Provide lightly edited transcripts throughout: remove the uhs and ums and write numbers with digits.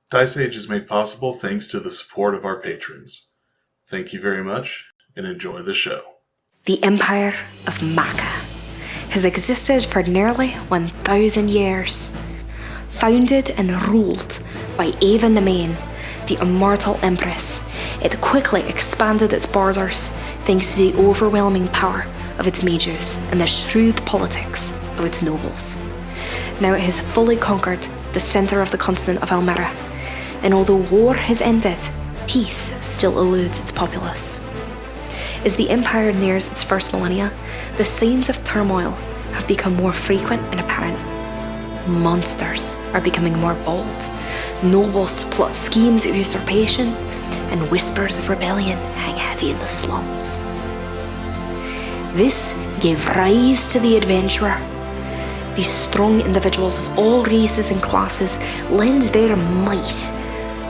Dice Age is made possible thanks to the support of our patrons. Thank you very much, and enjoy the show. The Empire of Micah has existed for nearly 1,000 years. Founded and ruled by Aoibhen the Main, the immortal empress, it quickly expanded its borders thanks to the overwhelming power of its mages and the shrewd politics of its nobles. Now it has fully conquered the centre of the continent of Elmera, and although war has ended, peace still eludes its populace. As the Empire nears its first millennia, the signs of turmoil have become more frequent and apparent. Monsters are becoming more bold, nobles plot schemes of usurpation, and whispers of rebellion hang heavy in the slums. This gave rise to the adventurer. These strong individuals of all races and classes lend their might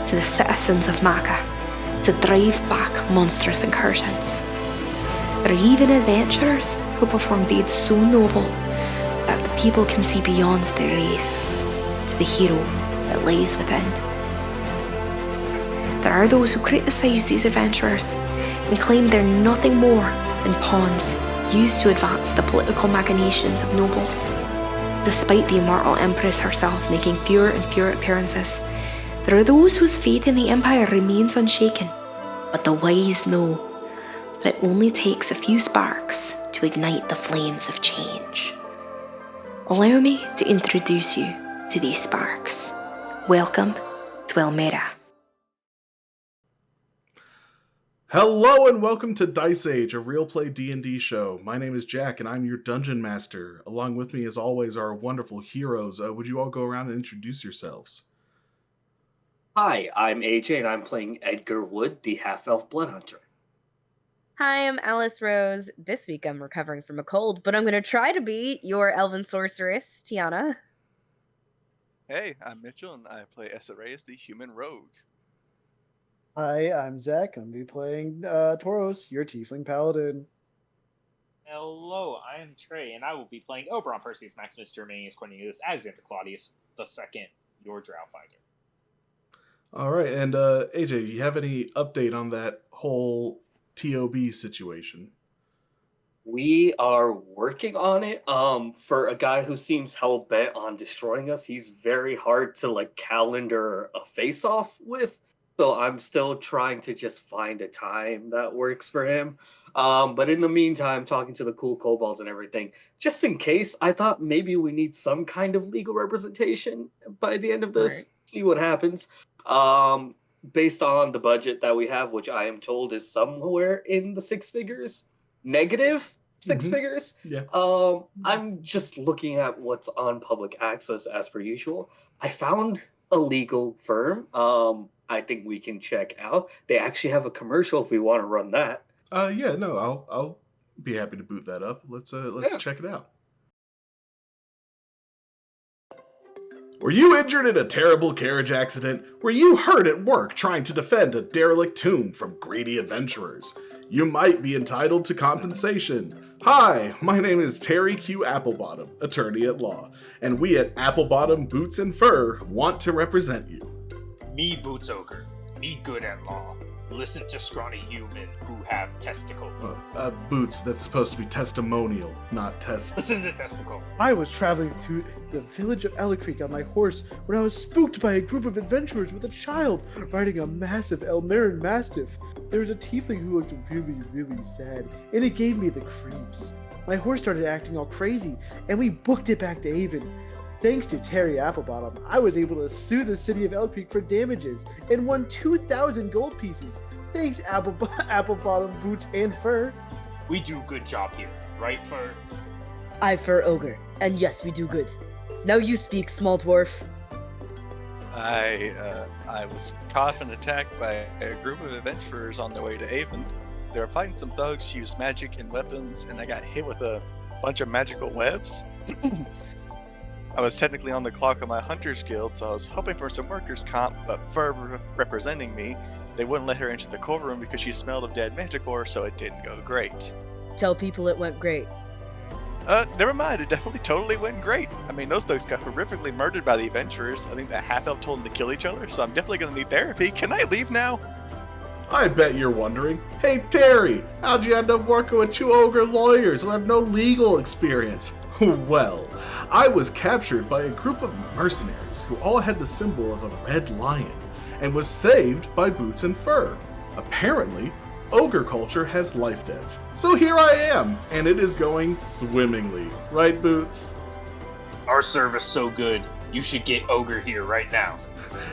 to the citizens of Micah to drive back monstrous incursions. There are even adventurers who perform deeds so noble that the people can see beyond their race to the hero that lays within. There are those who criticise these adventurers and claim they're nothing more than pawns used to advance the political machinations of nobles. Despite the immortal Empress herself making fewer and fewer appearances, there are those whose faith in the Empire remains unshaken. But the wise know that it only takes a few sparks to ignite the flames of change. Allow me to introduce you to these sparks. Welcome to Elmera. Hello and welcome to Dice Age, a real play D&D show. My name is Jack and I'm your dungeon master. Along with me as always are our wonderful heroes. Would you all go around and introduce yourselves? Hi, I'm AJ and I'm playing Edgar Wood, the half-elf blood hunter. Hi, I'm Alice Rose. This week I'm recovering from a cold, but I'm going to try to be your elven sorceress, Tiana. Hey, I'm Mitchell and I play Essa Reyes, the human rogue. Hi, I'm Zach. I'm going to be playing Tauros, your tiefling paladin. Hello, I am Trey, and I will be playing Oberon Perseus Maximus Germanius Cornelius Alexander Claudius II, your drow fighter. All right, and AJ, you have any update on that whole TOB situation? We are working on it. For a guy who seems hell-bent on destroying us, he's very hard to calendar a face-off with. So I'm still trying to just find a time that works for him. But in the meantime, talking to the cool kobolds and everything, just in case, I thought maybe we need some kind of legal representation by the end of this. Right. See what happens. Based on the budget that we have, which I am told is somewhere in the six figures, negative six figures. Yeah. I'm just looking at what's on public access as per usual. I found a legal firm. I think we can check out. They actually have a commercial if we want to run that. I'll be happy to boot that up. Let's check it out. Were you injured in a terrible carriage accident? Were you hurt at work trying to defend a derelict tomb from greedy adventurers? You might be entitled to compensation. Hi, my name is Terry Q. Applebottom, attorney at law, and we at Applebottom Boots and Fur want to represent you. Me Boots Ogre, me good at law. Listen to scrawny human who have testicle. Boots, that's supposed to be testimonial, not test. Listen to testicle. I was traveling through the village of Ellicreek on my horse when I was spooked by a group of adventurers with a child riding a massive Elmeran Mastiff. There was a tiefling who looked really, really sad, and it gave me the creeps. My horse started acting all crazy, and we booked it back to Aoibhen. Thanks to Terry Applebottom, I was able to sue the city of Ellicreek for damages and won 2,000 gold pieces. Thanks, Applebottom, Boots, and Fur. We do good job here, right, Fur? I Fur Ogre, and yes, we do good. Now you speak, small dwarf. I was caught and attacked by a group of adventurers on their way to Aoibhen. They were fighting some thugs, used magic and weapons, and I got hit with a bunch of magical webs. I was technically on the clock of my Hunter's Guild, so I was hoping for some workers' comp, but for representing me, they wouldn't let her into the courtroom because she smelled of dead manticore, so it didn't go great. Tell people it went great. Never mind. It definitely totally went great. I mean, those thugs got horrifically murdered by the adventurers. I think that half-elf told them to kill each other, so I'm definitely going to need therapy. Can I leave now? I bet you're wondering, hey Terry, how'd you end up working with two ogre lawyers who have no legal experience? Well, I was captured by a group of mercenaries who all had the symbol of a red lion and was saved by Boots and Fur. Apparently, ogre culture has life debts. So here I am, and it is going swimmingly. Right, Boots? Our service so good, you should get Ogre here right now.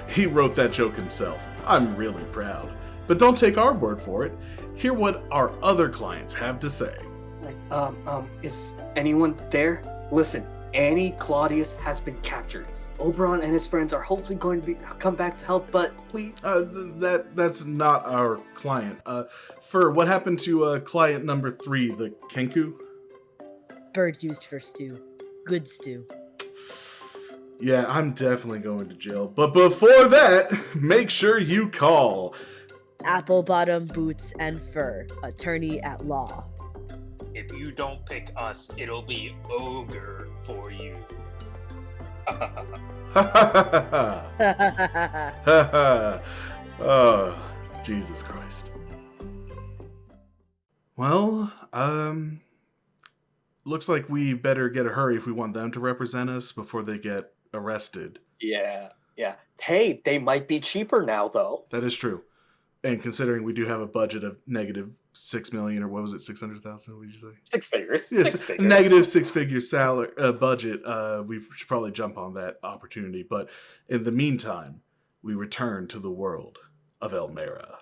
He wrote that joke himself. I'm really proud. But don't take our word for it. Hear what our other clients have to say. Is anyone there? Listen, Annie Claudius has been captured. Oberon and his friends are hopefully going to come back to help, but please. That's not our client. Fur, what happened to client number 3, the Kenku? Bird used for stew. Good stew. Yeah, I'm definitely going to jail. But before that, make sure you call Apple Bottom, Boots, and Fur, attorney at law. If you don't pick us, it'll be Ogre for you. Oh, Jesus Christ. Well, looks like we better get a hurry if we want them to represent us before they get arrested. Yeah. Hey, they might be cheaper now, though. That is true. And considering we do have a budget of negative 6 million, or what was it, 600,000? What did you say? 6 figures. Yes, 6 figures. negative 6-figure salary budget. We should probably jump on that opportunity. But in the meantime, we return to the world of Elmera.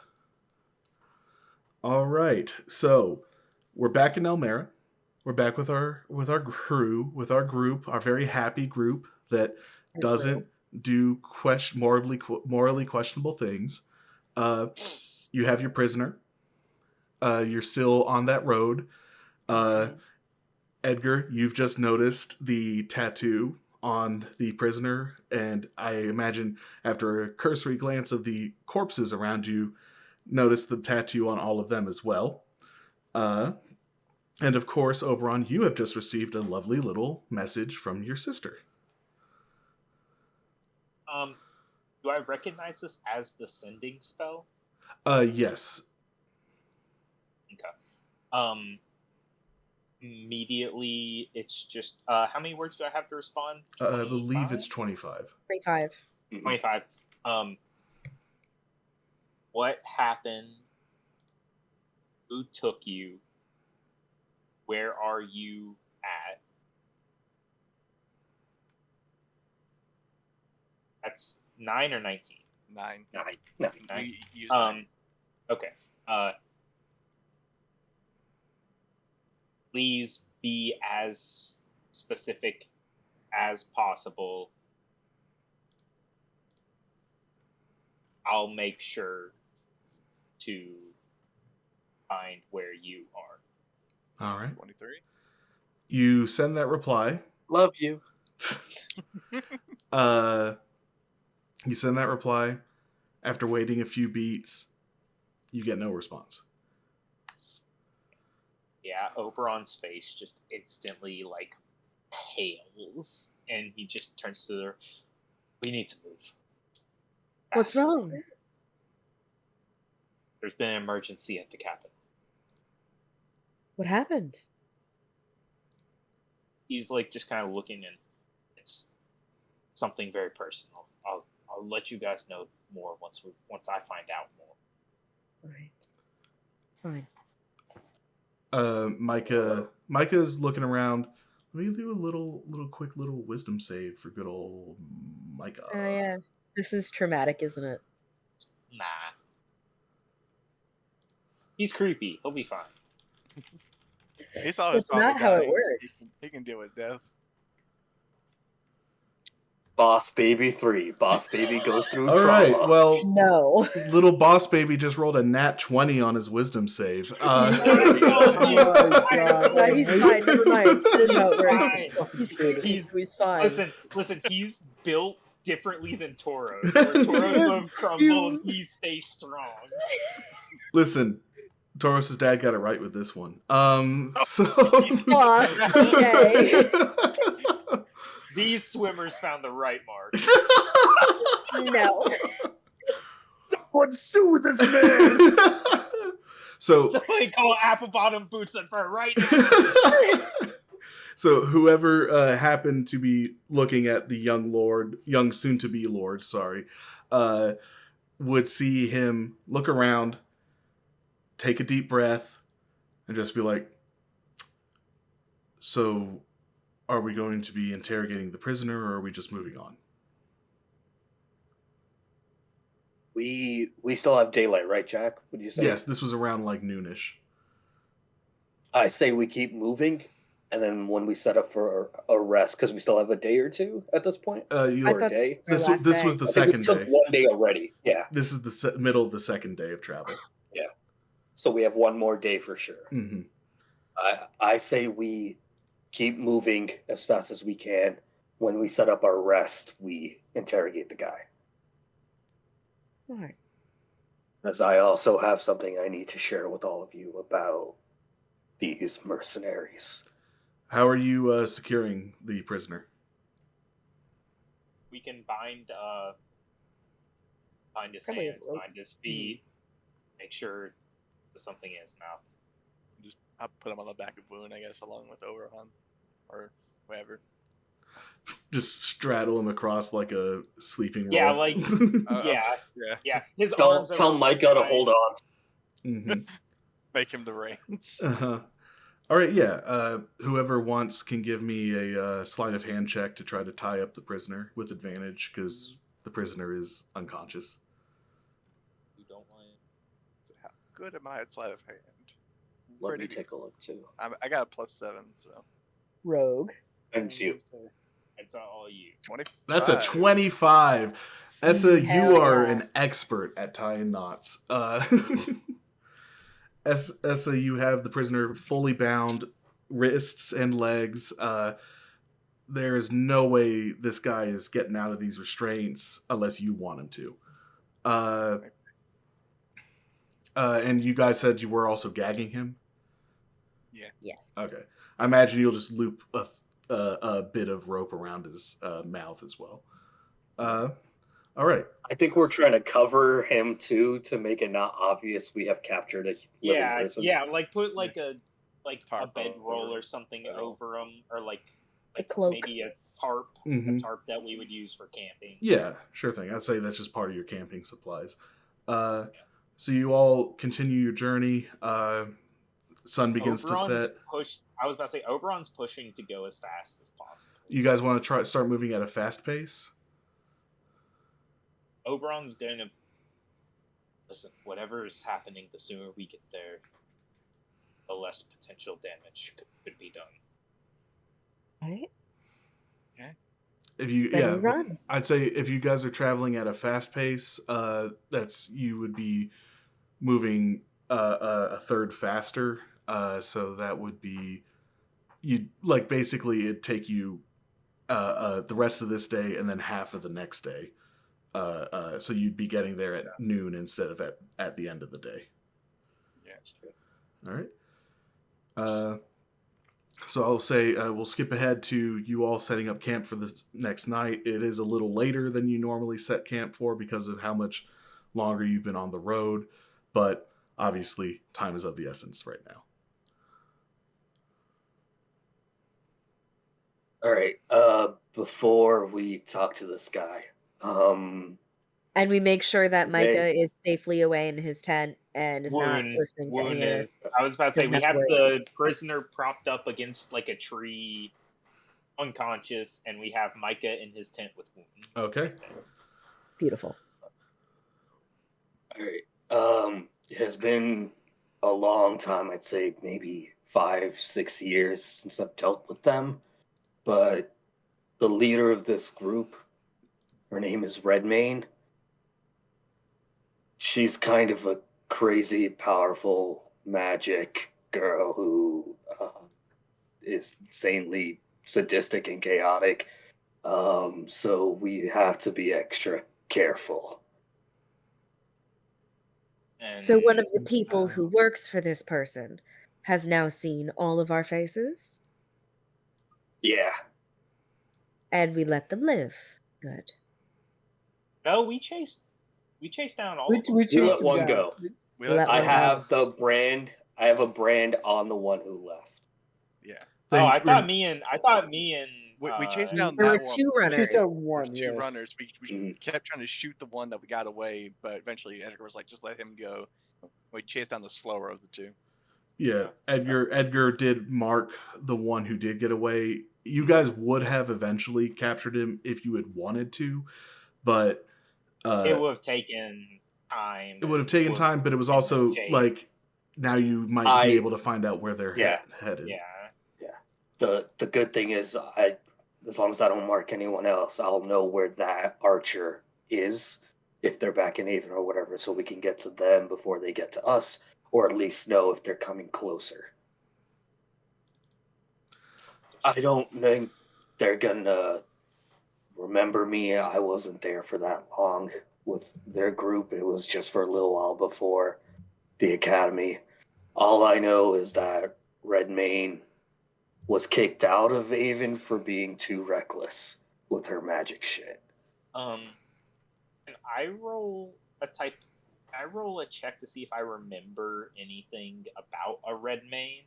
All right, so we're back in Elmera. We're back with our crew, with our group, our very happy group that doesn't do morally questionable things. You have your prisoner. You're still on that road. Edgar, you've just noticed the tattoo on the prisoner, and I imagine after a cursory glance of the corpses around you, notice the tattoo on all of them as well. And of course, Oberon, you have just received a lovely little message from your sister. Do I recognize this as the sending spell? Yes. Okay. Immediately, it's just, how many words do I have to respond? I believe it's 25. 25. 25. What happened? Who took you? Where are you at? That's 9 or 19? 9. 9. We use 9. Okay. Please be as specific as possible. I'll make sure to find where you are. All right. 23. You send that reply. Love you. You send that reply. After waiting a few beats, you get no response. Yeah, Oberon's face just instantly, pales, and he just turns to her. We need to move. What's Fast. wrong? There's been an emergency at the cabin. What happened? He's, just kind of looking, and it's something very personal. I'll let you guys know more once I find out more. All right. Fine. Micah's looking around. Let me do a quick wisdom save for good old Micah. Oh, yeah. This is traumatic, isn't it? Nah. He's creepy. He'll be fine. He saw his That's not how it works. He can deal with death. Boss Baby 3. Boss Baby goes through All trauma. right, well, No. little boss baby just rolled a nat 20 on his wisdom save. No, he's fine. Never mind. That is how it works. He's creepy, so he's fine. Listen, he's built differently than Tauros. Where Tauros will crumble and he stays strong. Listen, Toros's dad got it right with this one. Okay. These swimmers found the right mark. No. What soothes man? So Somebody call apple bottom boots at fur right now. So whoever happened to be looking at the young soon-to-be lord, would see him look around, take a deep breath, and just be like, so are we going to be interrogating the prisoner, or are we just moving on? We still have daylight, right, Jack? Would you say? Yes, this was around like noonish. I say we keep moving, and then when we set up for a rest, because we still have a day or two at this point. I Or a thought- day. This last was day. the I think second we took day. 1 day already. Yeah. This is the middle of the second day of travel. So we have one more day for sure. Mm-hmm. I say we keep moving as fast as we can. When we set up our rest, we interrogate the guy. All right. As I also have something I need to share with all of you about these mercenaries. How are you securing the prisoner? We can bind his Probably hands, a rope. bind his feet, make sure there's something in his mouth. Just I'll put him on the back of Woon, I guess, along with Oberon or whoever. Just straddle him across like a sleeping rope. Yeah, like Yeah. yeah. His Tell arms are Micah to hold on. Mm-hmm. Make him the reins. Uh-huh. All right, yeah. Whoever wants can give me a sleight of hand check to try to tie up the prisoner with advantage, because the prisoner is unconscious. You don't want So how good am I at sleight of hand? Let me Pretty take a look too. I got a +7, so Rogue. And you. It's all you. 20. That's a 25. Essa, you Hell are yeah. an expert at tying knots. Essa, you have the prisoner fully bound, wrists and legs. There is no way this guy is getting out of these restraints unless you want him to. And you guys said you were also gagging him? Yes. Okay. I imagine you'll just loop a bit of rope around his mouth as well. All right. I think we're trying to cover him too to make it not obvious we have captured a living person. Yeah, like put like a Tarp bedroll over. or something over him, or like A cloak. maybe a tarp, Mhm. a tarp that we would use for camping. Yeah, sure thing. I'd say that's just part of your camping supplies. So you all continue your journey. Sun begins to set. I was about to say Oberon's pushing to go as fast as possible. You guys want to start moving at a fast pace? Oberon's gonna listen. Whatever is happening, the sooner we get there, the less potential damage could be done. Right? If you, Then yeah, we run. I'd say if you guys are traveling at a fast pace, you would be moving a third faster. So that would be basically it'd take you the rest of this day and then half of the next day. So you'd be getting there at noon instead of at the end of the day. Yeah. All right. So I'll say we'll skip ahead to you all setting up camp for the next night. It is a little later than you normally set camp for because of how much longer you've been on the road, but obviously time is of the essence right now. All right. Before we talk to this guy, And we make sure that Micah is safely away in his tent and is not Woon- listening to Woon any of is- this. I was about to say Doesn't we have have to worry. the prisoner propped up against like a tree, unconscious, and we have Micah in his tent with Woon. Okay. Beautiful. all right. It has been a long time. I'd say maybe 5-6 years since I've dealt with them. But the leader of this group, her name is Redmayne. She's kind of a crazy, powerful magic girl who is insanely sadistic and chaotic. So we have to be extra careful. And So one of the people who works for this person has now seen all of our faces, Yeah. and we let them live. Good. no, we chased down all We, of them. we We chased let him one down. go. We Let let I one go. have the brand. I have a brand on the one who left. yeah. Oh, I thought They- me and We chased down There were that one. two We runners. chased down There one. was two Yeah. runners. We Mhm. kept trying to shoot the one that we got away, but eventually Edgar was like, "Just let him go." We chased down the slower of the two. Yeah, Edgar did mark the one who did get away. You guys would have eventually captured him if you had wanted to, but it would have taken time. it would have taken time. But it was and also chase. like now you might be able to find out where they're Yeah. headed. Yeah. The good thing is, as long as I don't mark anyone else, I'll know where that archer is if they're back in Aoibhen or whatever, so we can get to them before they get to us, or at least know if they're coming closer. I don't think they're gonna remember me. I wasn't there for that long with their group. It was just for a little while before the academy. All I know is that Redmayne was kicked out of Aoibhen for being too reckless with her magic shit. And I roll a check to see if I remember anything about a Redmayne.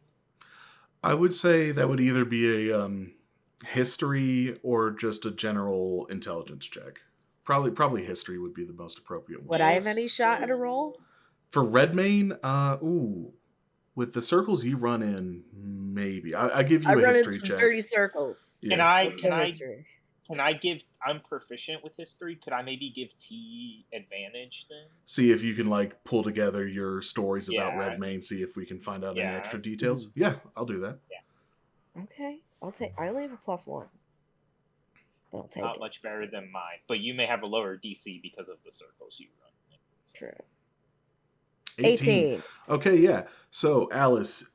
I would say that would either be a history or just a general intelligence check. Probably history would be the most appropriate one. Would I have any shot at a roll? For Redmayne, with the circles you run in, maybe I give you I a run in history some check. dirty circles. Yeah. Can I give? I'm proficient with history. Could I maybe give T advantage then? See if you can like pull together your stories about Yeah. Redmayne. See if we can find out any Yeah. extra details. Yeah, I'll do that. Okay, I only have a +1. But I'll take Not it. much better than mine, but you may have a lower DC because of the circles you run. True. 18. 18. Okay, yeah. So Alice,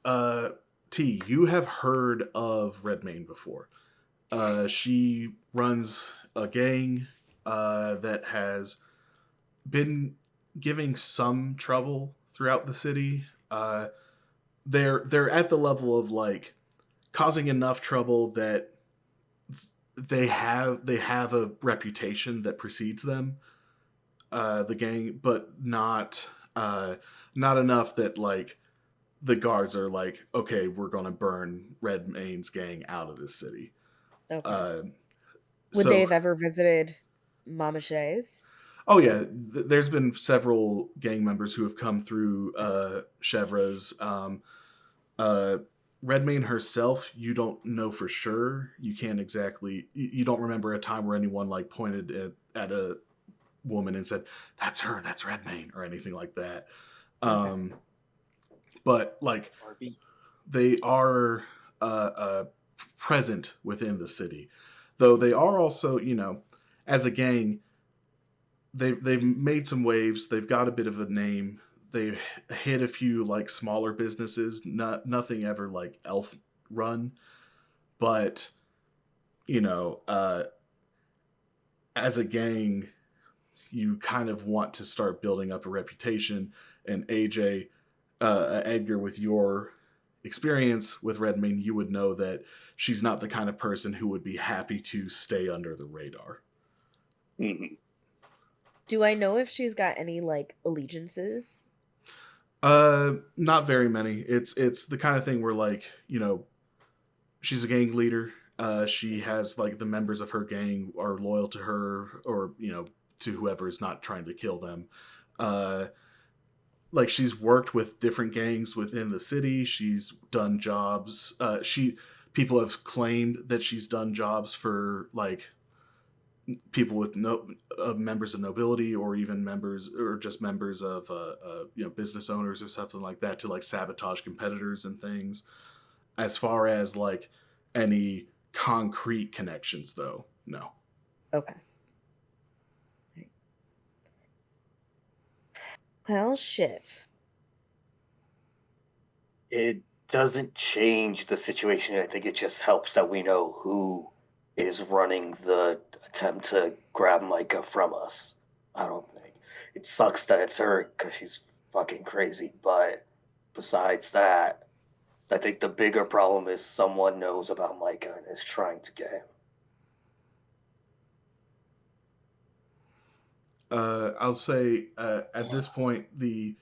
T, you have heard of Redmayne before. She runs a gang that has been giving some trouble throughout the city. They're at the level of like causing enough trouble that they have a reputation that precedes them, the gang, but not enough that like the guards are like, okay, we're gonna burn Redmayne's gang out of this city. Okay. So- Would they have ever visited Mama Shay's? Oh yeah, there's been several gang members who have come through Chevra's. Redmayne herself, you don't know for sure. You can't exactly. You don't remember a time where anyone like pointed at a woman and said, "That's her. That's Redmayne," or anything like that. But like, RB. they are present within the city, though they are also, as a gang, they've made some waves. They've got a bit of a name. They've hit a few like smaller businesses. Nothing ever like elf run, but as a gang, you kind of want to start building up a reputation. And AJ, Edgar, with your experience with Redmayne, you would know that she's not the kind of person who would be happy to stay under the radar. Mm-hmm. Do I know if she's got any like allegiances? Not very many. It's the kind of thing where like, she's a gang leader. She has like the members of her gang are loyal to her, or, to whoever is not trying to kill them. Like she's worked with different gangs within the city. She's done jobs. People have claimed that she's done jobs for like people with members of nobility, or even members of business owners or something like that, to like sabotage competitors and things. As far as like any concrete connections, though, no. Okay. Well, shit. It doesn't change the situation. I think it just helps that we know who is running the attempt to grab Micah from us. I don't think. It sucks that it's her because she's fucking crazy. But besides that, I think the bigger problem is someone knows about Micah and is trying to get him. I'll say at this point, the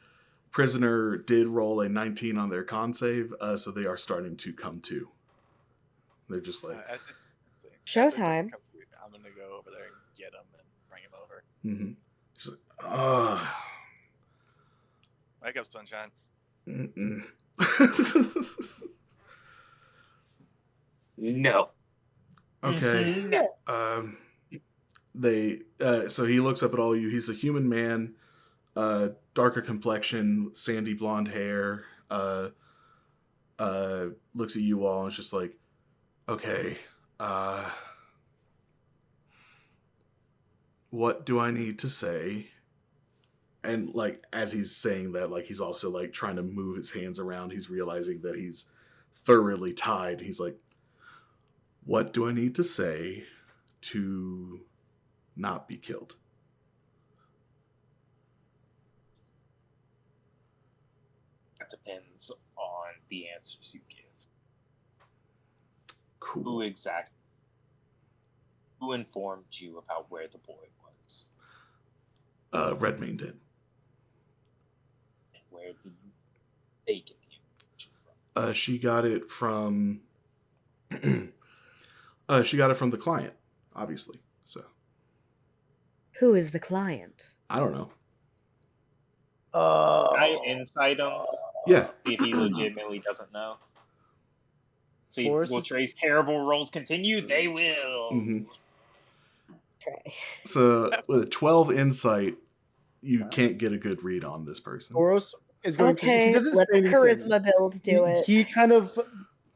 prisoner did roll a 19 on their con save, so they are starting to come to. They're just like, Showtime. I'm gonna go over there and get him and bring him over. mm-hmm. Just like, Wake up, sunshine. mm-mm. No. Okay. So he looks up at all you. He's a human man, darker complexion, sandy blonde hair. Looks at you all and is just like, okay, what do I need to say? And like as he's saying that, like he's also like trying to move his hands around. He's realizing that he's thoroughly tied. He's like, what do I need to say to not be killed? That depends on the answers you give. Cool. Who informed you about where the boy was? Redmayne did. And where did they get the information from? She got it from the client, obviously. So Who is the client? I don't know. Can I insight him? Yeah. See if he legitimately doesn't know. See, Forrest will is- Trey's terrible rolls continue? They will. Mm-hmm. Trey. So with a 12 insight, you can't get a good read on this person. Boros is going to. He Okay, doesn't let say the anything. charisma build do it. He kind of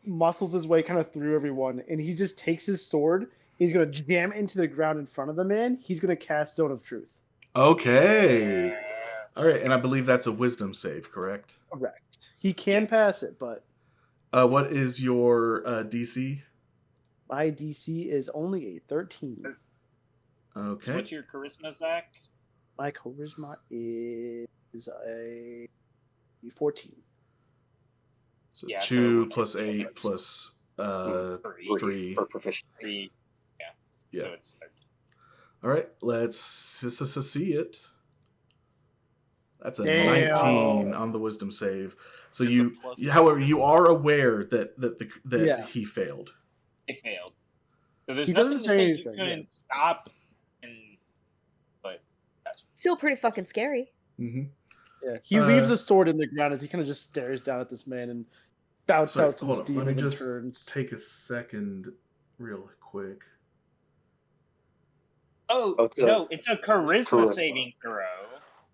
muscles his way kind of through everyone, and he just takes his sword. He's going to jam into the ground in front of the man. He's going to cast Zone of Truth. Okay. All right, and I believe that's a wisdom save, correct? Correct. He can pass it, but What is your DC? my DC is only a 13. Okay. What's your charisma, Zach? My charisma is a 14. So Yeah, 2 so plus 8 it's- plus 3 3. For proficiency. 3. Yeah. Yeah. So it's 13. All right, let's see it. That's a Damn. 19 on the wisdom save. So It's a you, plus however, you are aware that Yeah. he failed. It failed. So there's He nothing doesn't to say say anything, you couldn't yeah. stop. But Still pretty fucking scary. Mm-hmm. Yeah. He leaves a sword in the ground as he kind of just stares down at this man and bouts Sorry, out some hold on. steam Let me and then just turns. take a second, real quick. no, it's a charisma Charisma. saving throw.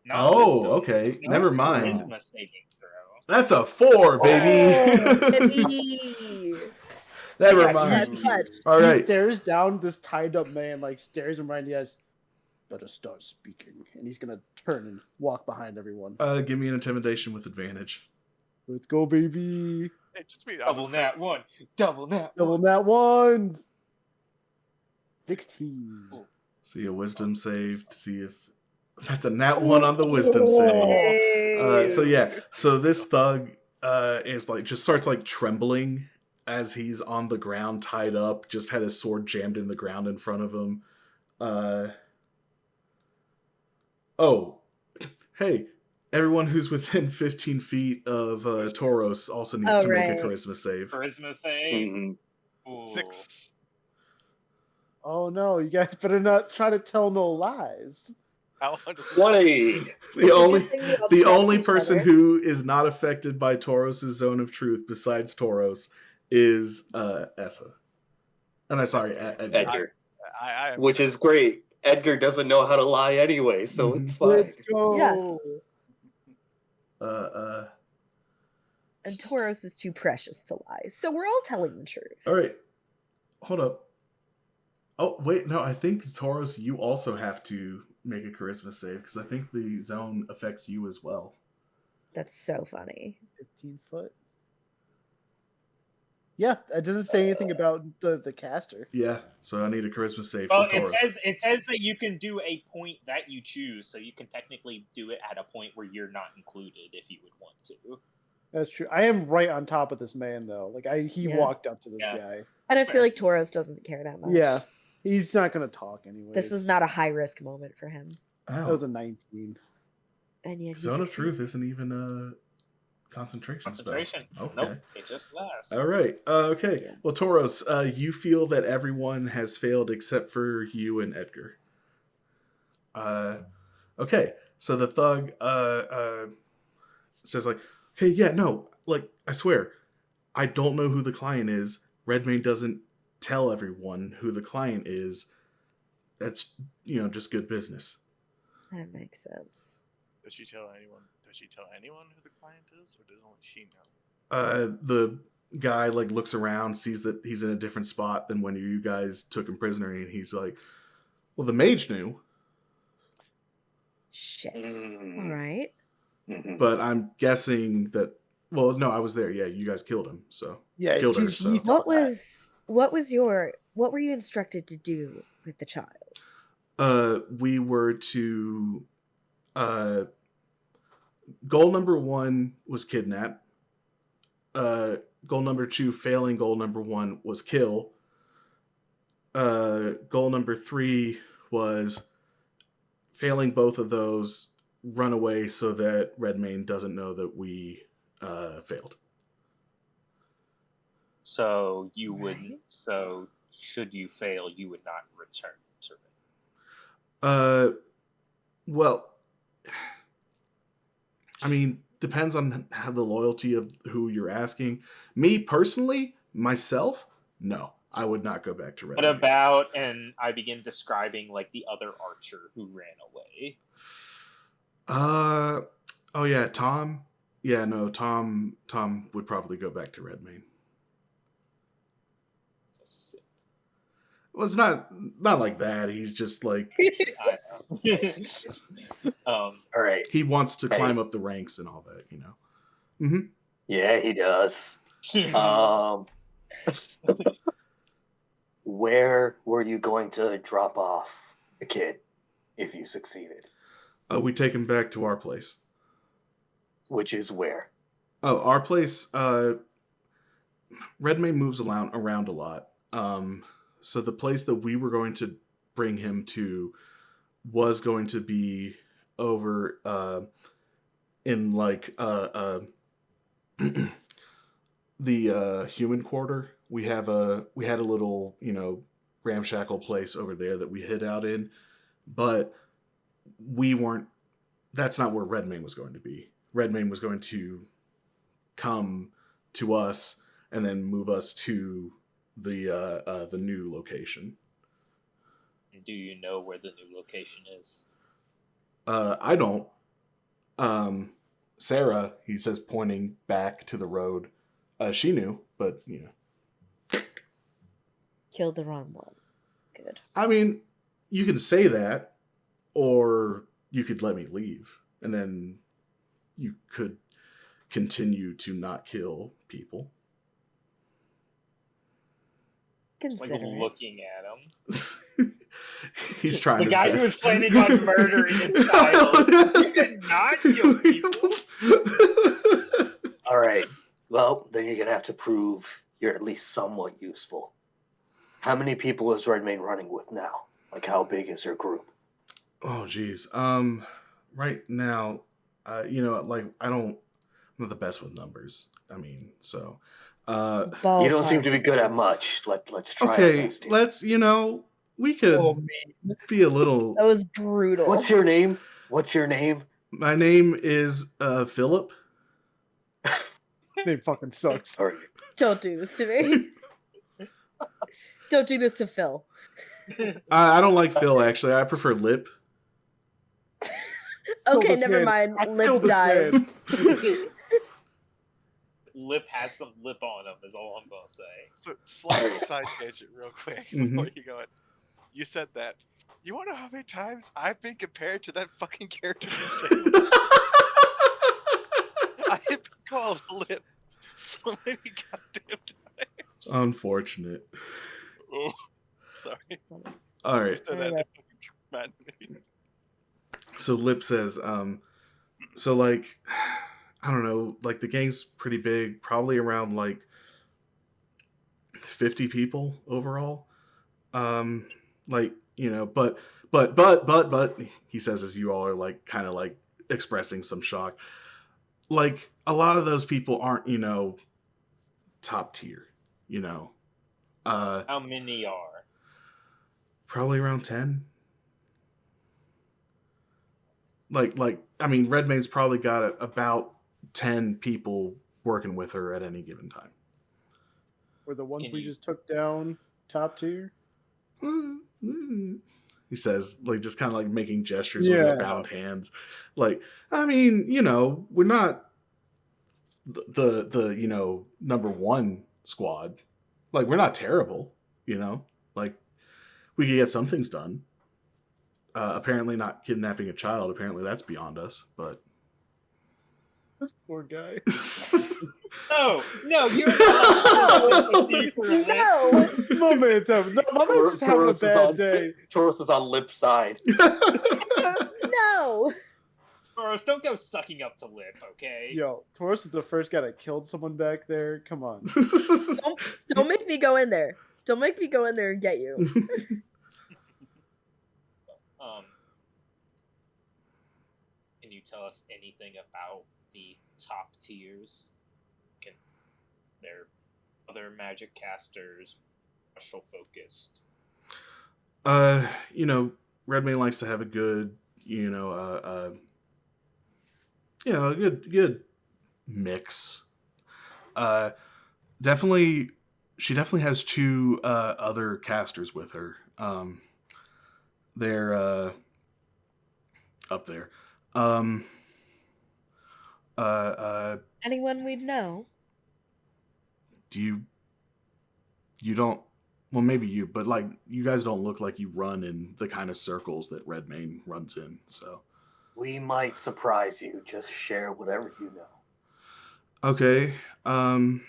Not Oh, wisdom. okay. It's not Never a mind. Charisma saving throw. That's a 4, baby. Baby. Never Yeah, mind. you- Touch. All He right. stares down this tied up man, like stares him right in the eyes. Better start speaking. And he's going to turn and walk behind everyone. Give me an intimidation with advantage. Let's go, baby. Hey, just be Double nat 1. Double nat 1. Double that one. 16. See a wisdom save to see if that's a nat 1 on the wisdom save. Hey. So this thug is like just starts like trembling as he's on the ground tied up, just had his sword jammed in the ground in front of him. Hey, everyone who's within 15 feet of Tauros also needs to make a charisma save. Charisma save. Mm-hmm. Ooh. 6. Oh no, you guys better not try to tell no lies. How does this 20. The only person who is not affected by Tauros' zone of truth besides Tauros is Essa. And I'm sorry, Edgar. Edgar. I am Which is great. Edgar doesn't know how to lie anyway, so Mhm. it's fine. Let's go. And Tauros is too precious to lie, so we're all telling the truth. All right. Hold up. Oh, wait, no, I think Tauros, you also have to make a charisma save because I think the zone affects you as well. That's so funny. 15 foot. Yeah, it doesn't say anything about the caster. Yeah, so I need a charisma save Well, from Tauros. it says that you can do a point that you choose, so you can technically do it at a point where you're not included if you would want to. That's true. I am right on top of this man, though. Like he Yeah. walked up to this Yeah. guy. And I feel like Tauros doesn't care that much. Yeah, he's not gonna talk anyway. This is not a high risk moment for him. That was a 19. And yet he Zone of succeeds. Truth isn't even a concentration spell. Concentration. Okay. Nope, it just lasts. All right. Okay. Yeah. Well, Tauros, you feel that everyone has failed except for you and Edgar. Okay. So the thug says like, "Hey, yeah, no, like I swear, I don't know who the client is. Redmayne doesn't tell everyone who the client is. That's just good business." That makes sense. Does she tell anyone? Does she tell anyone who the client is, or does only she know? The guy like looks around, sees that he's in a different spot than when you guys took him prisoner, and he's like, "Well, the mage knew, Shit. All right. but I'm guessing that. Well, no, I was there. Yeah, you guys killed him, so Yeah, killed her. he So thought What were you instructed to do with the child? we were to. Goal number 1 was kidnap. Goal number 2, failing goal number 1, was kill. Goal number 3 was failing both of those, run away so that Redmayne doesn't know that we failed. So you wouldn't. Right. So should you fail, you would not return to it. Well, I mean, depends on how the loyalty of who you're asking. Me personally, myself, no, I would not go back to Redmayne. What about, and I begin describing like the other archer who ran away. Oh yeah, Tom. Yeah, no, Tom would probably go back to Redmayne. It's a sick. Well, it's not like that. He's just like I know. All right. he wants to climb up the ranks and all that, Mm-hmm. Yeah, he does. Where were you going to drop off the kid if you succeeded? We take him back to our place. Which is where? Oh, our place. Redmayne moves around a lot. So the place that we were going to bring him to was going to be over in like the human quarter. We had a little ramshackle place over there that we hid out in, but we weren't. That's not where Redmayne was going to be. Redmayne was going to come to us and then move us to the new location. Do you know where the new location is? I don't. Sarah, he says, pointing back to the road. She knew, but Killed the wrong one. Good. I mean, you can say that, or you could let me leave, and then you could continue to not kill people. Like Consider it. looking at him. He's trying The his guy best. who was planning on murdering a child. You did not kill people. All right. Well, then you're going to have to prove you're at least somewhat useful. How many people is Redmayne running with now? Like, how big is her group? Oh, geez. Right now, I'm not the best with numbers. I mean, so. You don't seem to be good at much. Let's try. Okay, let's. We could be a little. That was brutal. What's your name? My name is Philip. Name fucking sucks. Sorry. Don't do this to me. Don't do this to Phil. I don't like Phil, actually. I prefer Lip. Okay, this never man. mind. I Lip killed this dies. man. Lip has some lip on him, is all I'm gonna say. So, slight side tangent, real quick, Mhm. before you go in. You said that. You want to know how many times I've been compared to that fucking character from Jalen? I have been called Lip so many goddamn times. Unfortunate. Oh, sorry. All You right. said that it fucking reminded me. So Lip says, so like, I don't know, like the gang's pretty big, probably around like 50 people overall. Like, you know, but he says, as you all are like kind of like expressing some shock, like a lot of those people aren't, you know, top tier, you know. How many are? Probably around 10. Like I mean, Redmayne's probably got about 10 people working with her at any given time. Were the ones Can we you- just took down top tier? He says, like, just kind of like making gestures with his Yeah. bound hands. Like, I mean, you know, we're not the you know, number one squad. Like, we're not terrible, you know? Like, we could get some things done. Apparently not kidnapping a child. Apparently that's beyond us, but... This poor guy. No, you're not. No. My man's having, no, my man's just having a bad day. Taurus is on Lip's side. No. Soros, don't go sucking up to Lip, okay? Yo, Taurus is the first guy that killed someone back there. Come on. Don't make me go in there. Don't make me go in there and get you. Can you tell us anything about the top tiers? Can there other magic casters, special focused? You know, Redmayne likes to have a good, you know, a good mix. Definitely, she definitely has two other casters with her. They're up there. Anyone we'd know? Do you don't? Well, maybe you, but like you guys don't look like you run in the kind of circles that Redmayne runs in. So We might surprise you. Just share whatever you know. okay. I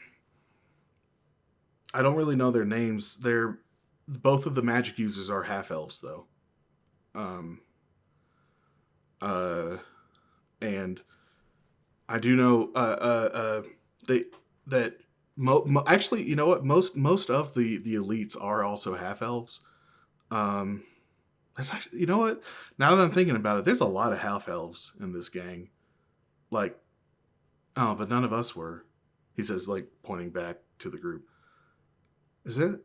don't really know their names. They're both of the magic users are half elves though. And I do know actually, you know what, most of the elites are also half elves. That's actually, you know what, now that I'm thinking about it, there's a lot of half elves in this gang. Like, oh, but none of us were, he says, like pointing back to the group. Is that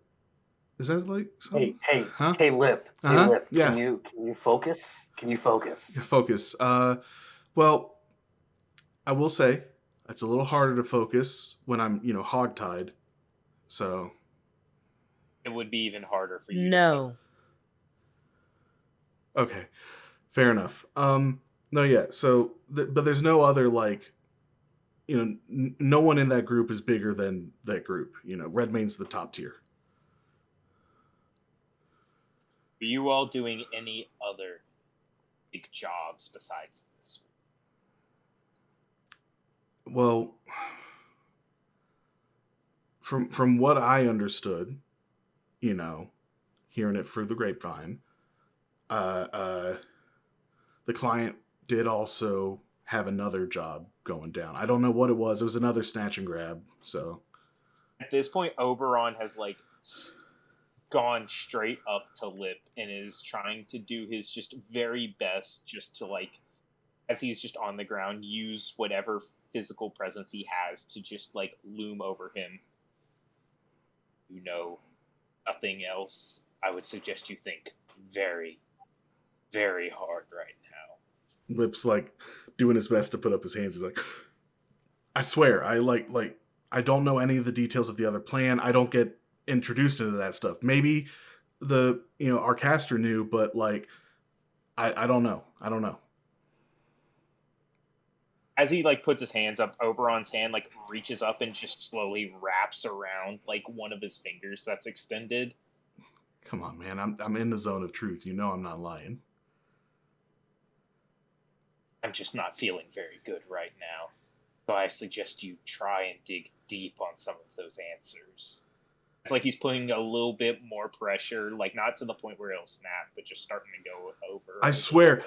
like something? Hey, Huh? hey, Lip. Uh-huh. Hey, Lip. Yeah. Can you focus? Can you focus? Focus. Well, I will say it's a little harder to focus when I'm, you know, hogtied. So It would be even harder for you. No. okay, fair enough. No, yeah. So, but there's no other like, you know, no one in that group is bigger than that group. You know, Redmayne's the top tier. Are you all doing any other big jobs besides this? Well, from what I understood, you know, hearing it through the grapevine, the client did also have another job going down. I don't know what it was. It was another snatch and grab. So At this point, Oberon has like gone straight up to Lip and is trying to do his just very best just to like, as he's just on the ground, use whatever physical presence he has to just like loom over him. You know, nothing else. I would suggest you think very, very hard right now. Lip's like doing his best to put up his hands. He's like, I swear, I like I don't know any of the details of the other plan. I don't get introduced into that stuff. Maybe our caster knew, but like I don't know. I don't know. As he like puts his hands up, Oberon's hand like reaches up and just slowly wraps around like one of his fingers that's extended. Come on, man. I'm in the zone of truth. You know I'm not lying. I'm just not feeling very good right now. So I suggest you try and dig deep on some of those answers. It's like he's putting a little bit more pressure, like not to the point where it'll snap, but just starting to go over. I swear,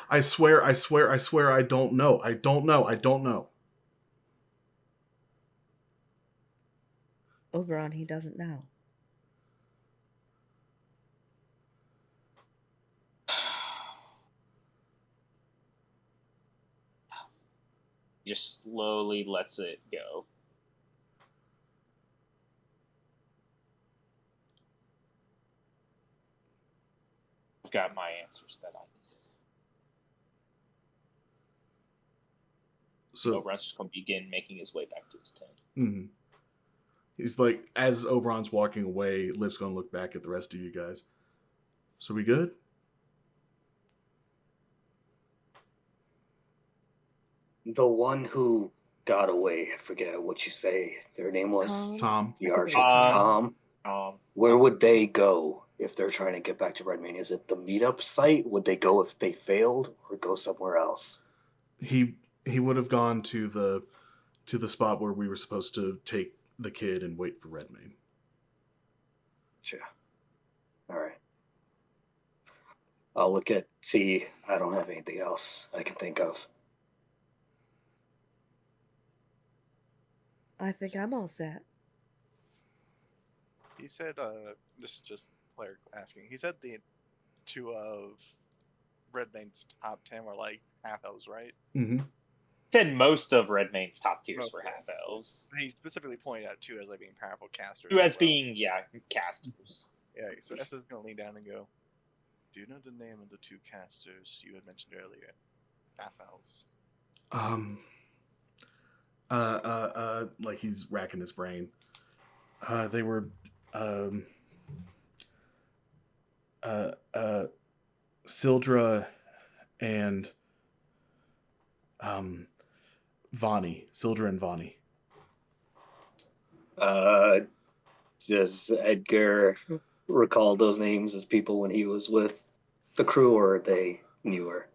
I don't know. I don't know. Oberon, he doesn't know. Just slowly lets it go. I've got my answers that I needed. So Oberon's just going to begin making his way back to his tent. mm-hmm. He's like, as Oberon's walking away, Lip's going to look back at the rest of you guys. So we good? The one who got away, I forget what you say their name was. Tom. The Archer, Tom. Um, Where would they go if they're trying to get back to Redmane? Is it the meetup site? Would they go if they failed, or go somewhere else? He would have gone to the spot where we were supposed to take the kid and wait for Redmane. Sure. All right. I'll look at see. I don't have anything else I can think of. I think I'm all set. He said, this is just player asking. He said the two of Redmane's top 10 were like half elves, right? Mm-hmm. said most of Redmane's top tiers were half elves. He specifically pointed out two as like being powerful casters. Two as well. being, casters. Yeah, so Essa's gonna lean down and go, do you know the name of the two casters you had mentioned earlier? Half elves. Like he's racking his brain. They were, Sildra and, Vani. Sildra and Vani. Does Edgar recall those names as people when he was with the crew, or are they newer?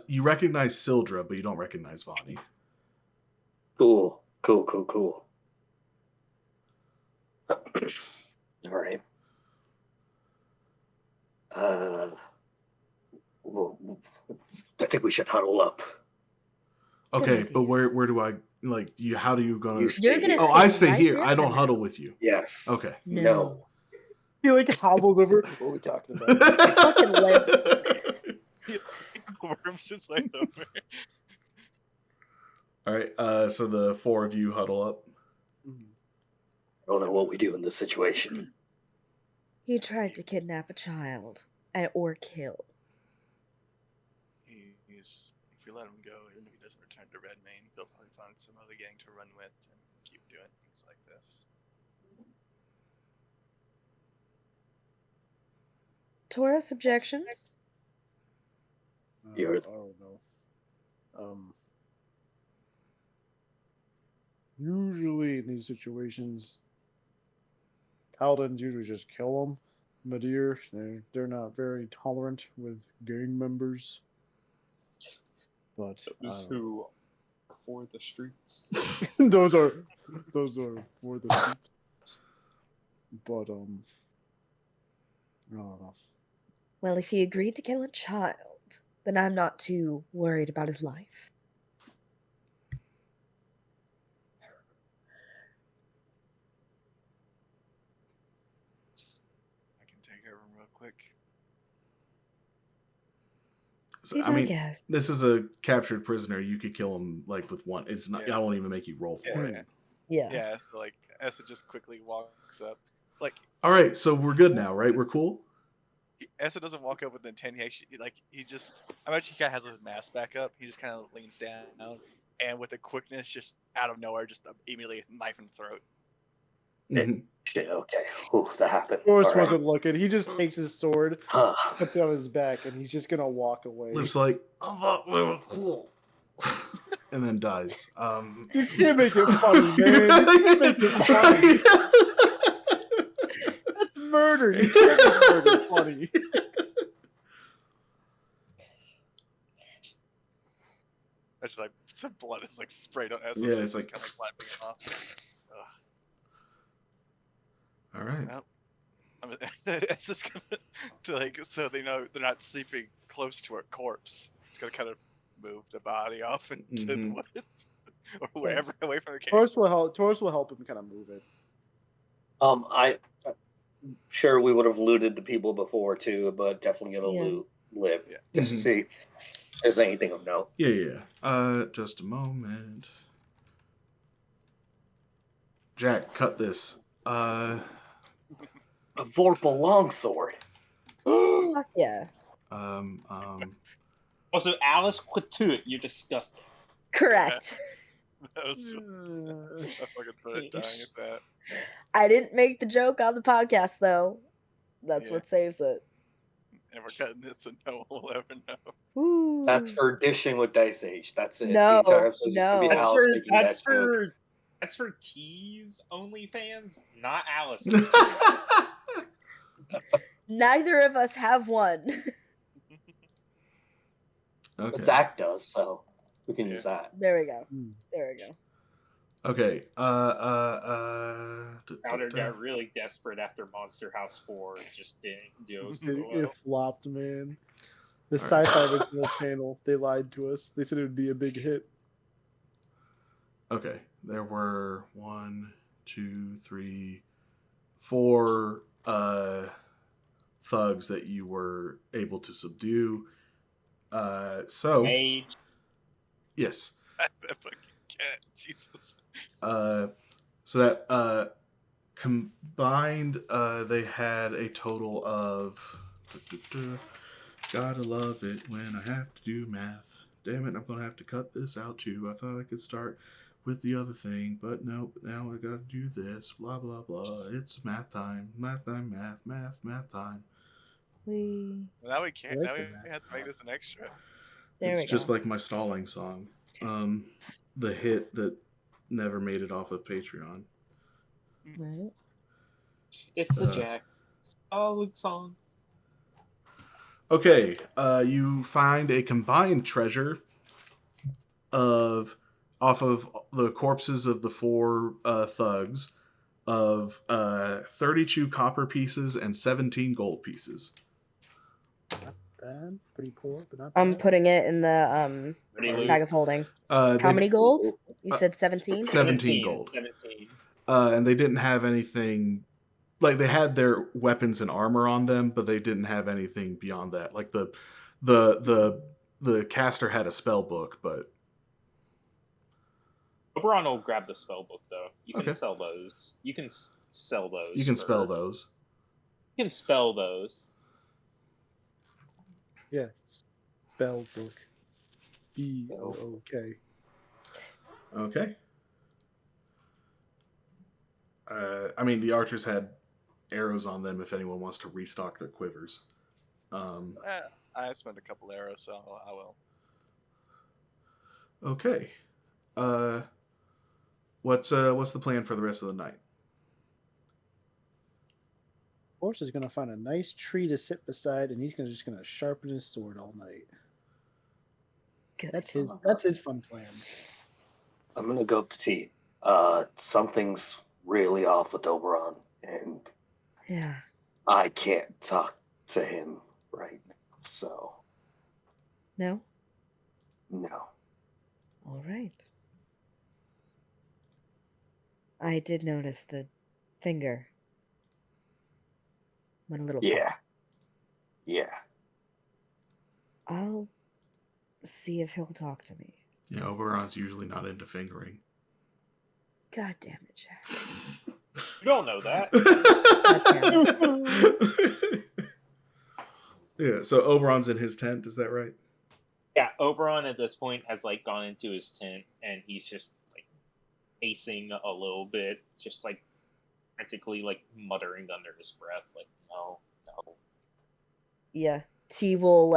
You recognize Sildra, but you don't recognize Vani. Cool. All right. Well, I think we should huddle up. Okay, but where do I like you? How do you gonna? You're gonna. Oh, stay I stay right here. there I don't for huddle now. with you. Yes. Okay. No. He like hobbles over. What are we talking about? Fucking live. He worms his way over. All right. So the four of you huddle up. I don't know what we do in this situation. He tried to kidnap a child or kill. He's if you let him go, even if he doesn't return to Redmane, they'll probably find some other gang to run with and keep doing things like this. Taurus objections? You're- I don't know. Usually in these situations, paladins usually just kill them. Madir, they're not very tolerant with gang members. But Those who are for the streets. those are for the streets. But I don't know. Well, if he agreed to kill a child, then I'm not too worried about his life. I can take over real quick. So, You I mean, guess. this is a captured prisoner. You could kill him like with one. It's not. Yeah. I won't even make you roll for it. Hmm. Yeah, so like Essa just quickly walks up. Like All right. So we're good now, right? We're cool. Essa doesn't walk up with intent. He actually he just. I imagine he kind of has his mask back up. He just kind of leans down and with a quickness, just out of nowhere, just immediately knife in the throat. Mhm. Shit, okay. Ooh, that happened. Taurus All right. wasn't looking. He just takes his sword, Huh. puts it on his back, and he's just gonna walk away. Lip's like, I thought we were cool, and then dies. You can't make it funny, man. You can't make it funny. That's murder. You can't make murder funny. That's just like some blood is like sprayed on Essa. Yeah, it's just like- kind of wiping it off. Ugh. All right. Well, I mean, it's just gonna to like so they know they're not sleeping close to a corpse. It's gonna kind of move the body off into the Mhm. woods or wherever away from the cave. Taurus will help him kind of move it. I'm sure we would have looted the people before too, but definitely gonna Yeah. loot Lip Yeah. just to see if there's anything of note. Yeah. Just a moment. Jack, cut this. A Vorpal longsword. Fuck yeah. Also, Alice, quit to it. You're disgusting. Correct. That was, I fucking put a dying at that. I didn't make the joke on the podcast though. That's Yeah. what saves it. And we're cutting this so no one will ever know. Ooh. That's for dishing with Dice Age. That's it. No, the entire episode's just gonna be no. That's Alice for making that joke. that's for T's only fans, not Alice. Neither of us have one. Okay. But Zach does, so we can use that. There we go. Hmm. There we go. Okay. Crowder got really desperate after Monster House 4 just didn't do so It well. flopped, man. The All right. sci-fi original channel, they lied to us. They said it would be a big hit. Okay. There were 1, 2, 3, 4 thugs that you were able to subdue. So Mage. yes. I fucking can't. Jesus. So that combined, they had a total of. Gotta love it when I have to do math. Damn it, I'm gonna have to cut this out too. I thought I could start with the other thing, but nope, now I gotta do this. Blah, blah, blah. It's math time. Math time, math time. We Well, now we can't. I like Now the we map. have to make this an extra. there It's we just go. like my stalling song. The hit that never made it off of Patreon. Right. It's the Uh, Jack Solid song. Okay, you find a combined treasure off of the corpses of the 4 thugs of 32 copper pieces and 17 gold pieces. Bad, pretty poor, but not I'm bad. putting it in the Pretty loose. bag of holding. How How many gold? You said 17? 17 gold. 17. And they didn't have anything. Like, they had their weapons and armor on them, but they didn't have anything beyond that. Like the caster had a spell book, but Oberon will grab the spell book though. You can Okay. sell those. You can sell those. you can for- spell those. You can spell those. Yes. Spell book. B-O-O-K. Okay. I mean, the archers had arrows on them if anyone wants to restock their quivers. I spent a couple arrows, so I will. Okay. What's the plan for the rest of the night? Horse is gonna find a nice tree to sit beside, and he's just gonna sharpen his sword all night. Good. That's his fun plan. I'm gonna go up to T. Something's really off with Oberon, and Yeah. I can't talk to him right now. So No? no. All right. I did notice the finger went a little Yeah. far. Yeah. I'll see if he'll talk to me. Yeah, Oberon's usually not into fingering. God damn it, Jack. You don't know that. Yeah, so Oberon's in his tent, is that right? Yeah, Oberon at this point has like gone into his tent and he's just like pacing a little bit, just like practically like muttering under his breath, like no. Yeah. T will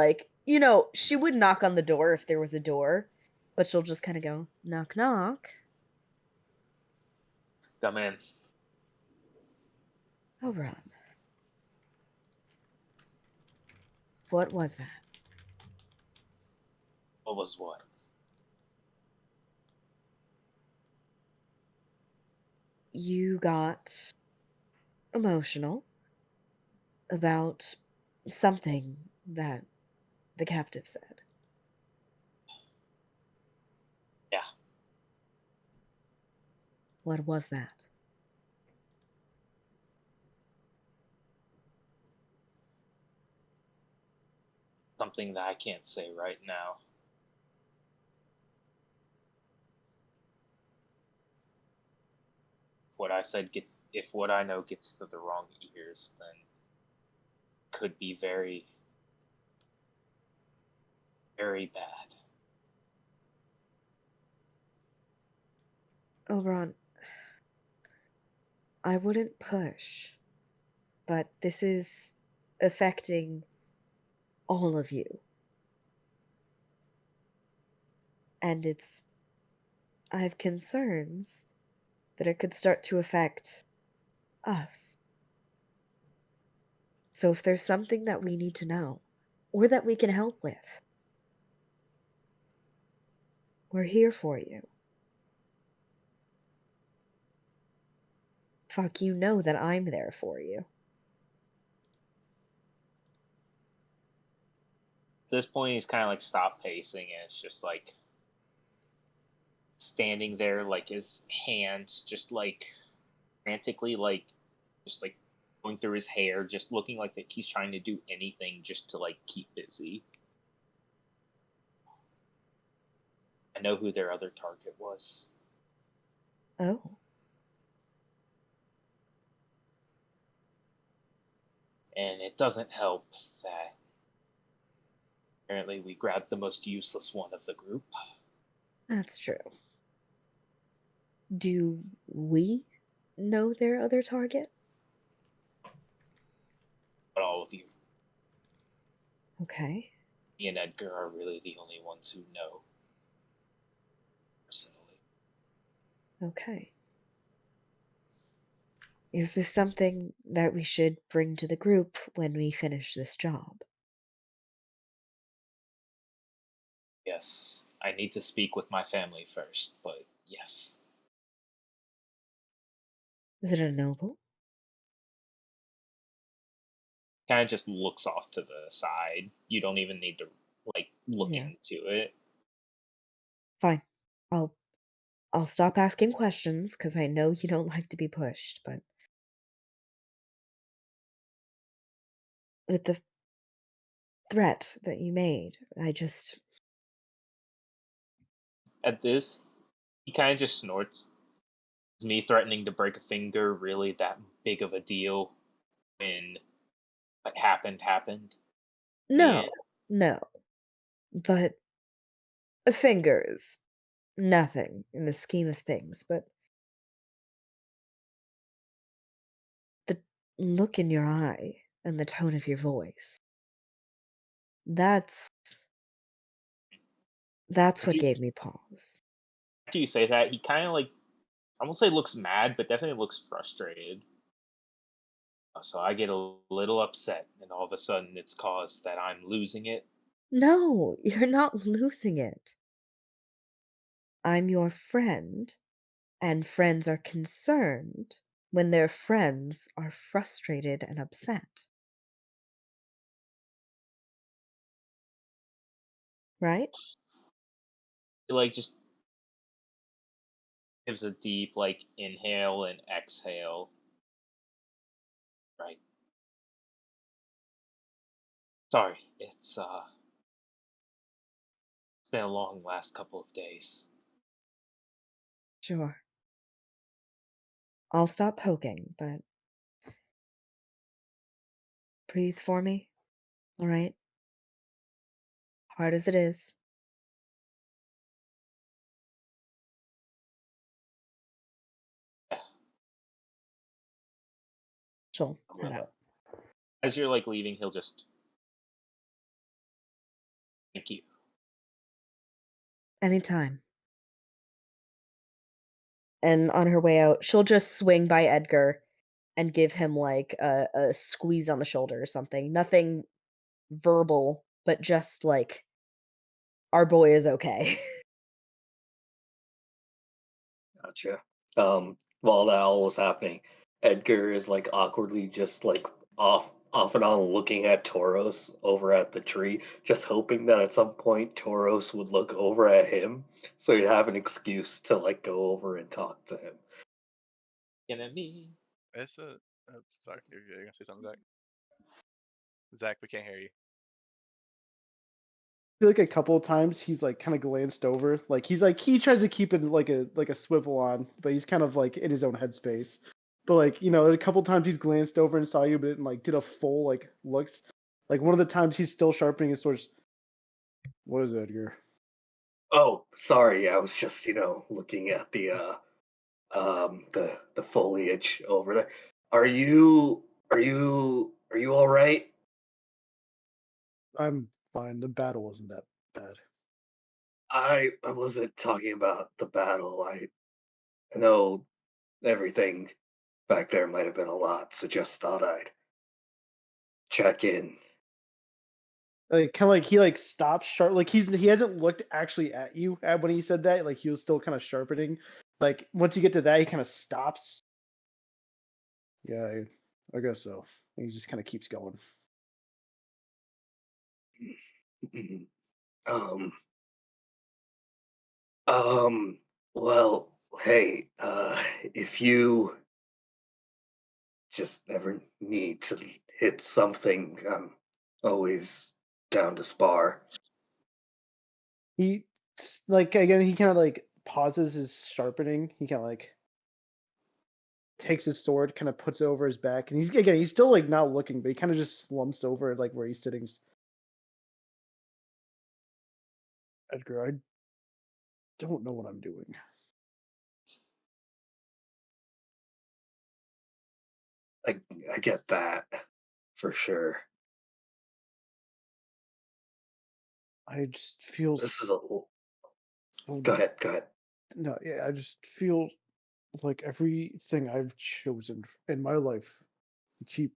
she would knock on the door if there was a door, but she'll just kind of go, knock, knock. Come in. Oberon. What was that? What was what? You got emotional about something that the captive said. Yeah. What was that? Something that I can't say right now. If what I know gets to the wrong ears, then could be very, very bad. Oberon, I wouldn't push, but this is affecting all of you. And I have concerns that it could start to affect us. So if there's something that we need to know, or that we can help with, we're here for you. Fuck, you know that I'm there for you. At this point, he's kind of like stopped pacing, and it's just like standing there, like his hands just like frantically, like just like going through his hair, just looking like that he's trying to do anything just to like keep busy. I know who their other target was. Oh. And it doesn't help that apparently we grabbed the most useless one of the group. That's true. Do we know their other target? But all of you, Okay. me and Edgar, are really the only ones who know personally. Okay. Is this something that we should bring to the group when we finish this job? Yes, I need to speak with my family first, but yes. Is it a noble? Kind of just looks off to the side. You don't even need to like look Yeah. into it. Fine. I'll stop asking questions because I know you don't like to be pushed, but with the threat that you made, At this, he kind of just snorts. Is me threatening to break a finger really that big of a deal when what happened happened? no, no. But fingers, nothing in the scheme of things, but the look in your eye and the tone of your voice, that's After what you, gave me pause. after you say that, he kind of like, I won't say looks mad, but definitely looks frustrated. So I get a little upset, and all of a sudden it's caused that I'm losing it. No, you're not losing it. I'm your friend, and friends are concerned when their friends are frustrated and upset. Right? It like just gives a deep like inhale and exhale. Right. Sorry, it's been a long last couple of days. Sure. I'll stop poking, but breathe for me, all right? Hard as it is. Yeah, She'll I head will. out. As you're like leaving, he'll just thank you. Anytime. And on her way out, she'll just swing by Edgar and give him like a squeeze on the shoulder or something. Nothing verbal, but just like our boy is okay. Gotcha. While that all was happening, Edgar is like awkwardly just like off and on looking at Tauros over at the tree, just hoping that at some point Tauros would look over at him so he'd have an excuse to like go over and talk to him. Gonna be. It's a. Sorry, you're gonna say something, Zach. Zach, we can't hear you. I feel like a couple of times he's like kind of glanced over, like he's like he tries to keep it like a swivel on, but he's kind of like in his own headspace. But like a couple of times he's glanced over and saw you, but like did a full like looks. Like one of the times he's still sharpening his sword. What is Edgar? Oh, sorry, I was just, looking at the foliage over there. Are you all right? I'm fine. The battle wasn't that bad. I wasn't talking about the battle. I know everything back there might have been a lot, so just thought I'd check in. Like kind of like he like stops sharp. Like he hasn't looked actually at you when he said that. Like he was still kind of sharpening. Like once you get to that, he kind of stops. Yeah, I guess so. And he just kind of keeps going. Um, um, well, hey, if you just ever need to hit something, I'm always down to spar. He like again. He kind of like pauses his sharpening. He kind of like takes his sword, kind of puts it over his back, and he's still like not looking, but he kind of just slumps over like where he's sitting. Edgar, I don't know what I'm doing. I I get that for sure. I just feel This is a so, Go ahead, go ahead. no, yeah, I just feel like everything I've chosen in my life to keep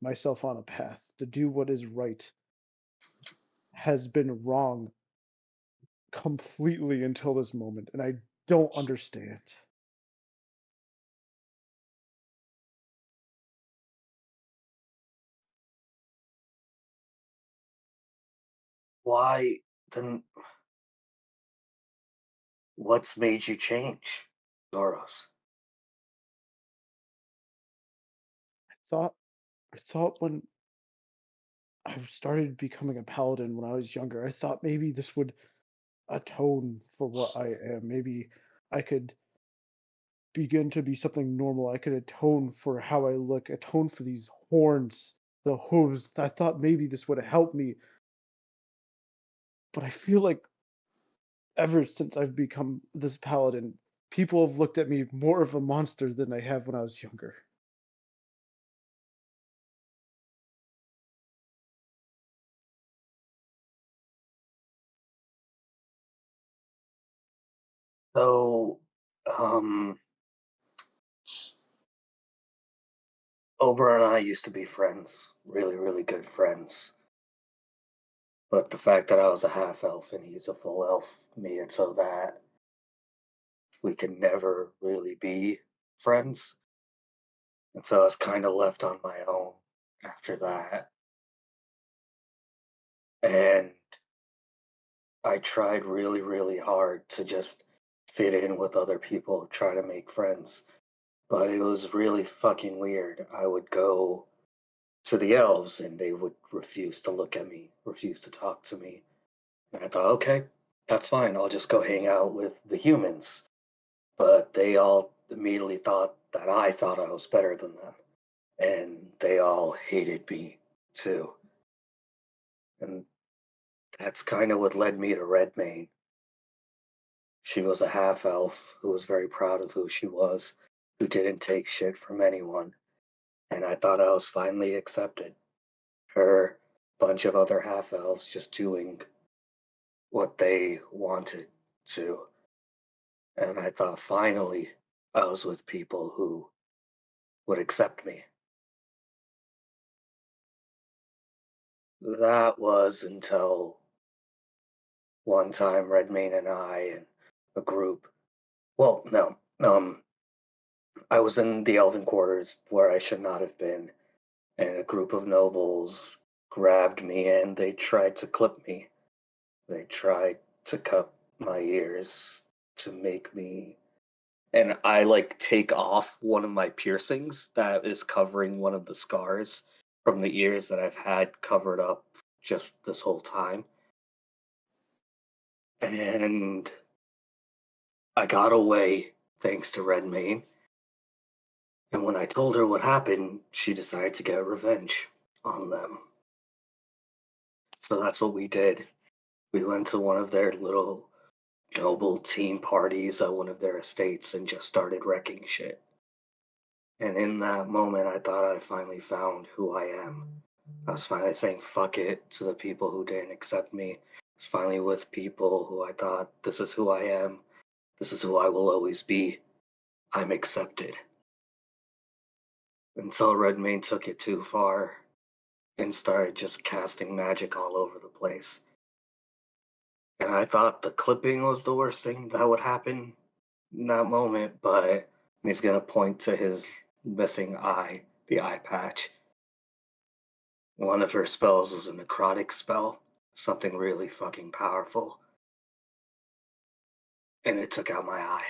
myself on a path to do what is right has been wrong completely until this moment, and I don't understand. Why then what's made you change, Zoros? Thought I thought when I started becoming a paladin when I was younger, I thought maybe this would atone for what I am. Maybe I could begin to be something normal. I could atone for how I look, atone for these horns, the hooves. I thought maybe this would help me, but I feel like ever since I've become this paladin, people have looked at me more of a monster than I have when I was younger. So, um, Oberon and I used to be friends, really, really good friends. But the fact that I was a half elf and he's a full elf made it so that we could never really be friends. And so I was kind of left on my own after that. And I tried really, really hard to just fit in with other people, try to make friends. But it was really fucking weird. I would go to the elves and they would refuse to look at me, refuse to talk to me. And I thought, okay, that's fine. I'll just go hang out with the humans. But they all immediately thought that I thought I was better than them. And they all hated me too. And that's kind of what led me to Redmayne. She was a half elf who was very proud of who she was, who didn't take shit from anyone. And I thought I was finally accepted. Her bunch of other half elves just doing what they wanted to. And I thought finally I was with people who would accept me. That was until one time Redmayne and I and a group. Well, no. I was in the Elven quarters where I should not have been, and a group of nobles grabbed me and they tried to clip me. They tried to cut my ears to make me. And I like take off one of my piercings that is covering one of the scars from the ears that I've had covered up just this whole time. And I got away thanks to Redmayne. And when I told her what happened, she decided to get revenge on them. So that's what we did. We went to one of their little noble team parties at one of their estates and just started wrecking shit. And in that moment, I thought I finally found who I am. I was finally saying fuck it to the people who didn't accept me. I was finally with people who I thought, this is who I am. This is who I will always be. I'm accepted. Until Redmayne took it too far and started just casting magic all over the place. And I thought the clipping was the worst thing that would happen in that moment, but he's gonna point to his missing eye, the eye patch. One of her spells was a necrotic spell, something really fucking powerful, and it took out my eye.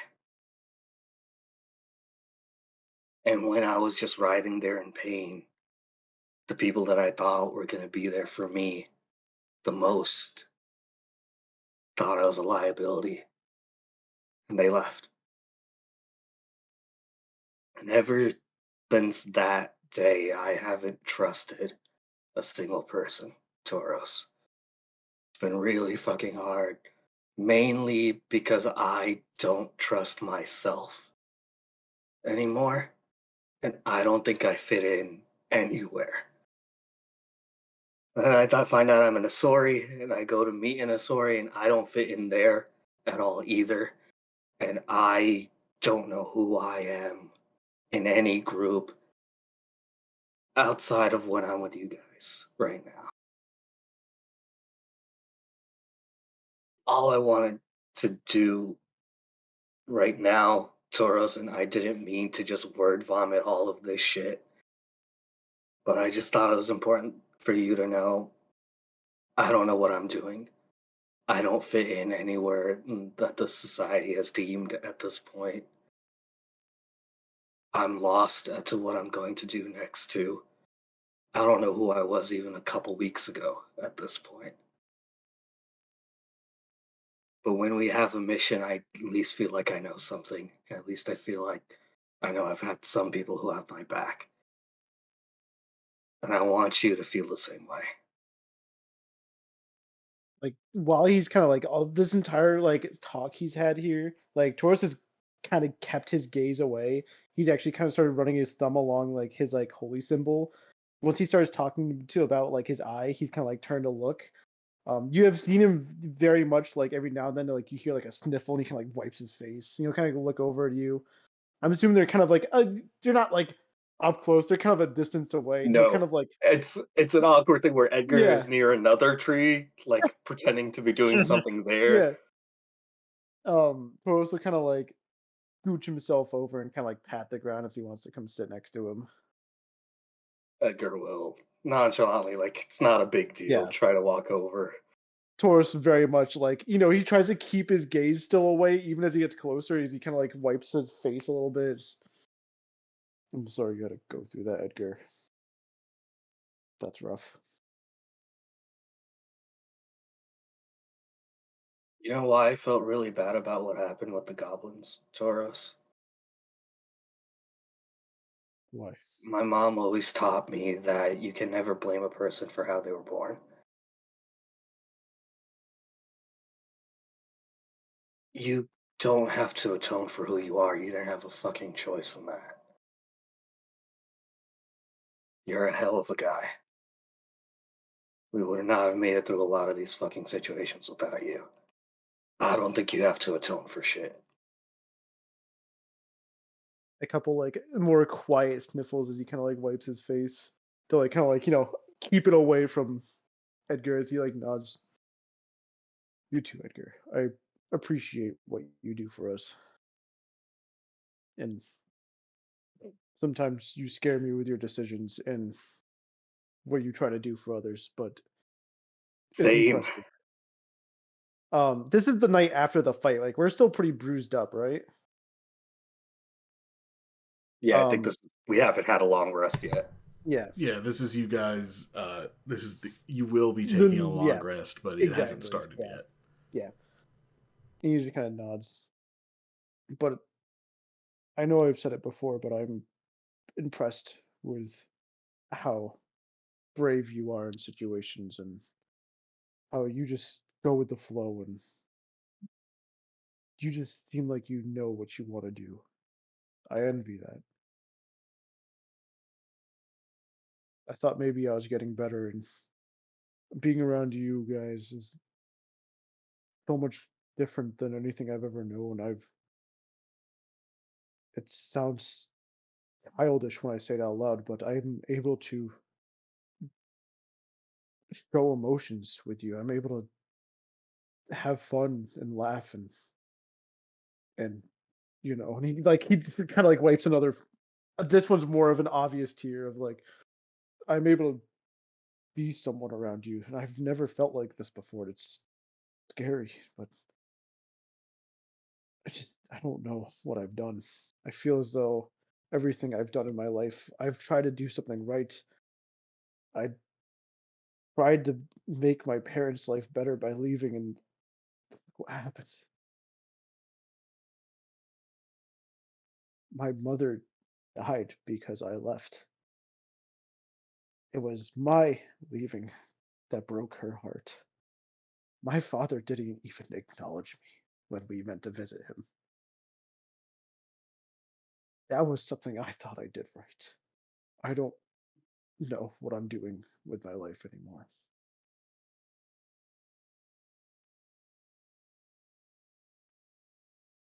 And when I was just writhing there in pain, the people that I thought were gonna be there for me the most thought I was a liability, and they left. And ever since that day, I haven't trusted a single person, Tauros. It's been really fucking hard, mainly because I don't trust myself anymore, and I don't think I fit in anywhere. And find out I'm an Asori, and I go to meet an Asori, and I don't fit in there at all either. And I don't know who I am in any group outside of when I'm with you guys right now. All I wanted to do right now, Toros, and I didn't mean to just word vomit all of this shit, but I just thought it was important for you to know I don't know what I'm doing. I don't fit in anywhere that the society has deemed at this point. I'm lost as to what I'm going to do next, too. I don't know who I was even a couple weeks ago at this point. But when we have a mission, I at least feel like I know something. At least I feel like I know I've had some people who have my back. And I want you to feel the same way. Like while he's kind of like all this entire like talk he's had here, like Taurus has kind of kept his gaze away. He's actually kind of started running his thumb along like his like holy symbol. Once he starts talking to about like his eye, he's kind of like turned to look. You have seen him very much like every now and then, like you hear like a sniffle, and he kind of like wipes his face. You know, kind of look over at you. I'm assuming they're kind of like they're not like up close. They're kind of a distance away. You know, kind No, of like it's an awkward thing where Edgar yeah, is near another tree, like pretending to be doing something there. yeah. Taurus will kind of like scooch himself over and kind of like pat the ground if he wants to come sit next to him. Edgar will nonchalantly, like it's not a big deal, Yeah. try to walk over. Taurus very much like, he tries to keep his gaze still away even as he gets closer, as he kind of like wipes his face a little bit. I'm sorry you had to go through that, Edgar. That's rough. You know why I felt really bad about what happened with the goblins, Tauros? Why? My mom always taught me that you can never blame a person for how they were born. You don't have to atone for who you are. You don't have a fucking choice in that. You're a hell of a guy. We would not have made it through a lot of these fucking situations without you. I don't think you have to atone for shit. A couple like more quiet sniffles as he kind of like wipes his face to like kind of like keep it away from Edgar as he like nods. You too, Edgar. I appreciate what you do for us, and sometimes you scare me with your decisions, and what you try to do for others, but it's Same. impressive. This is the night after the fight. Like we're still pretty bruised up, right? Yeah, I think Um, we haven't had a long rest yet. yeah. Yeah, this is you guys. This is you will be taking a Then long yeah, rest, but it hasn't exactly. started Yeah, yet. yeah. He usually kind of nods, but I know I've said it before, but I'm impressed with how brave you are in situations and how you just go with the flow and you just seem like you know what you want to do. I envy that. I thought maybe I was getting better, and being around you guys is so much different than anything I've ever known. It sounds childish when I say it out loud, but I'm able to show emotions with you. I'm able to have fun and laugh and and he kind of like wipes another. This one's more of an obvious tear of like I'm able to be someone around you, and I've never felt like this before. It's scary, but I don't know what I've done. I feel as though everything I've done in my life, I've tried to do something right. I tried to make my parents' life better by leaving, and what happened? My mother died because I left. It was my leaving that broke her heart. My father didn't even acknowledge me when we went to visit him. That was something I thought I did right. I don't know what I'm doing with my life anymore.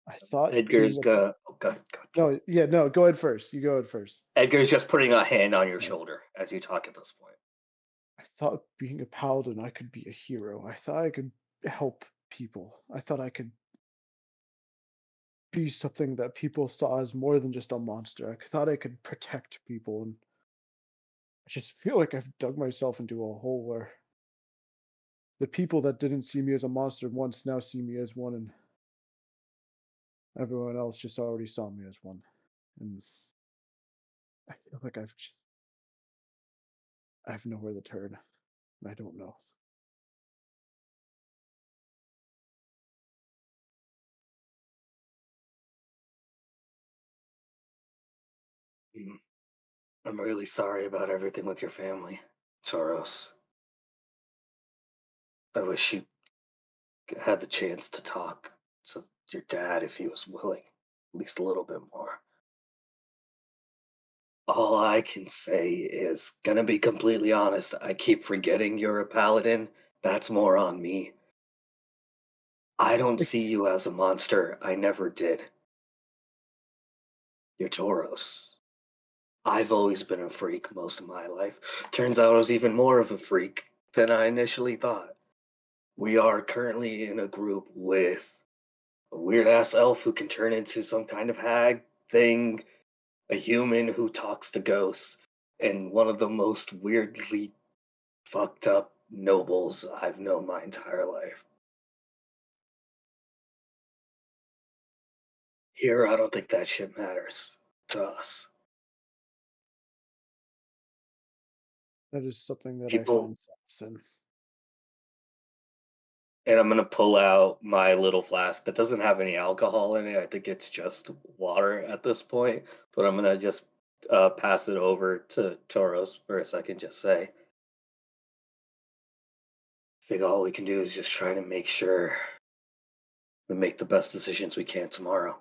I thought Edgar's being a gonna. Oh, go. no, yeah, no, go ahead first. You go ahead first. Edgar's just putting a hand on your Yeah. shoulder as you talk at this point. I thought being a paladin, I could be a hero. I thought I could help people. I thought I could be something that people saw as more than just a monster. I thought I could protect people, and I just feel like I've dug myself into a hole where the people that didn't see me as a monster once now see me as one, and everyone else just already saw me as one. And I feel like I have nowhere to turn. I don't know. Mm. I'm really sorry about everything with your family, Soros. I wish you had the chance to talk to your dad if he was willing, at least a little bit more. All I can say is, gonna be completely honest, I keep forgetting you're a paladin. That's more on me. I don't Like, see you as a monster. I never did. You're Tauros. I've always been a freak most of my life. Turns out I was even more of a freak than I initially thought. We are currently in a group with a weird ass elf who can turn into some kind of hag thing, a human who talks to ghosts, and one of the most weirdly fucked up nobles I've known my entire life. Here, I don't think that shit matters to us. that is something that I People, find solace in. and I'm gonna pull out my little flask that doesn't have any alcohol in it. I think it's just water at this point, but I'm gonna just pass it over to Toros for a second. Just say, I think all we can do is just try to make sure we make the best decisions we can tomorrow.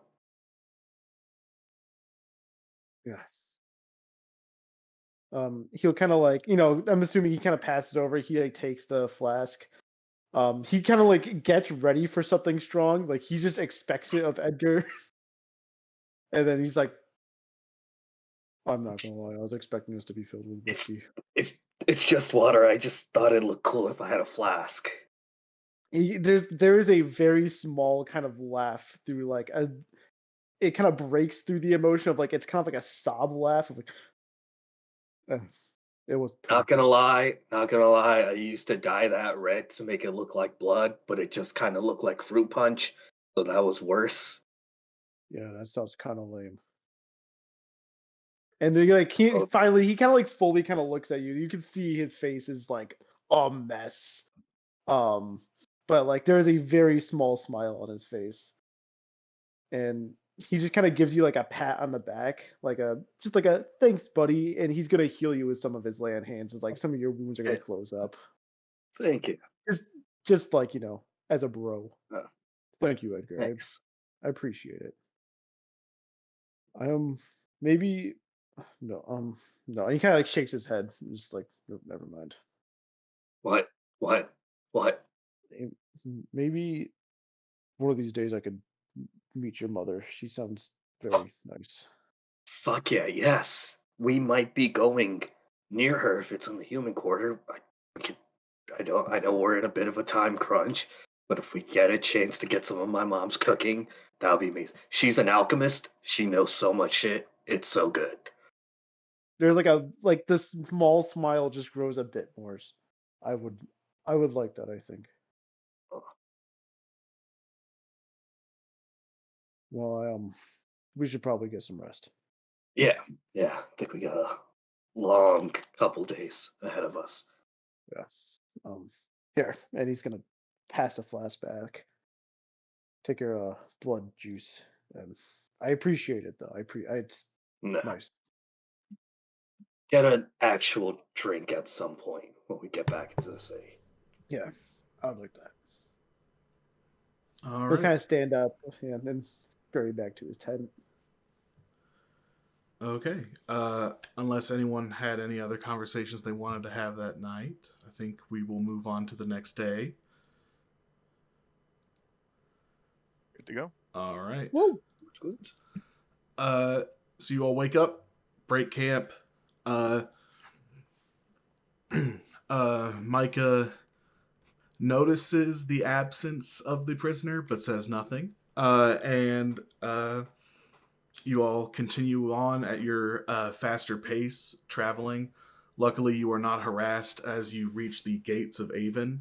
Yes. He'll kind of like, I'm assuming he kind of passes over. He like takes the flask. He kind of like gets ready for something strong. Like he just expects it of Edgar, and then he's like, "I'm not gonna lie, I was expecting this to be filled with It's whiskey." it's it's just water. I just thought it'd look cool if I had a flask. There is a very small kind of laugh through like it kind of breaks through the emotion of like it's kind of like a sob laugh of like, "Ugh." It was Not painful. gonna lie, not gonna lie. I used to dye that red to make it look like blood, but it just kind of looked like fruit punch, so that was worse. Yeah, that sounds kind of lame. And then like he Oh, finally he kind of like fully kind of looks at you. You can see his face is like a mess. Um, but like there is a very small smile on his face, and he just kind of gives you like a pat on the back, like a just like a thanks, buddy, and he's gonna heal you with some of his land hands. It's like some of your wounds are gonna eh, close up. thank you. Just just like as a bro. Oh, Thank you, Edgar. thanks. I appreciate it. I maybe no no. And he kind of like shakes his head, just like "No, never mind. What? What? What? Eh, Maybe one of these days I could meet your mother. She sounds very nice. Fuck yeah, yes. We might be going near her if it's in the human quarter. We could, I know we're in a bit of a time crunch, but if we get a chance to get some of my mom's cooking, that would be amazing. She's an alchemist. She knows so much shit. It's so good. There's like this small smile just grows a bit more. I would I would like that, I think. Oh, Well, we should probably get some rest. yeah, yeah. I think we got a long couple days ahead of us. Yeah. Um, Here, and he's gonna pass the flask back. Take your blood juice, and I appreciate it though. It's No, nice. get an actual drink at some point when we get back into the city. Yeah, I would like that. All He'll right. kind of stand up, yeah, and then scurry back to his tent. Okay. Unless anyone had any other conversations they wanted to have that night, I think we will move on to the next day. Good to go. All right. Woo! Good. So you all wake up, break camp. Micah notices the absence of the prisoner, but says nothing. And you all continue on at your faster pace, traveling. Luckily, you are not harassed as you reach the gates of Aoibhen,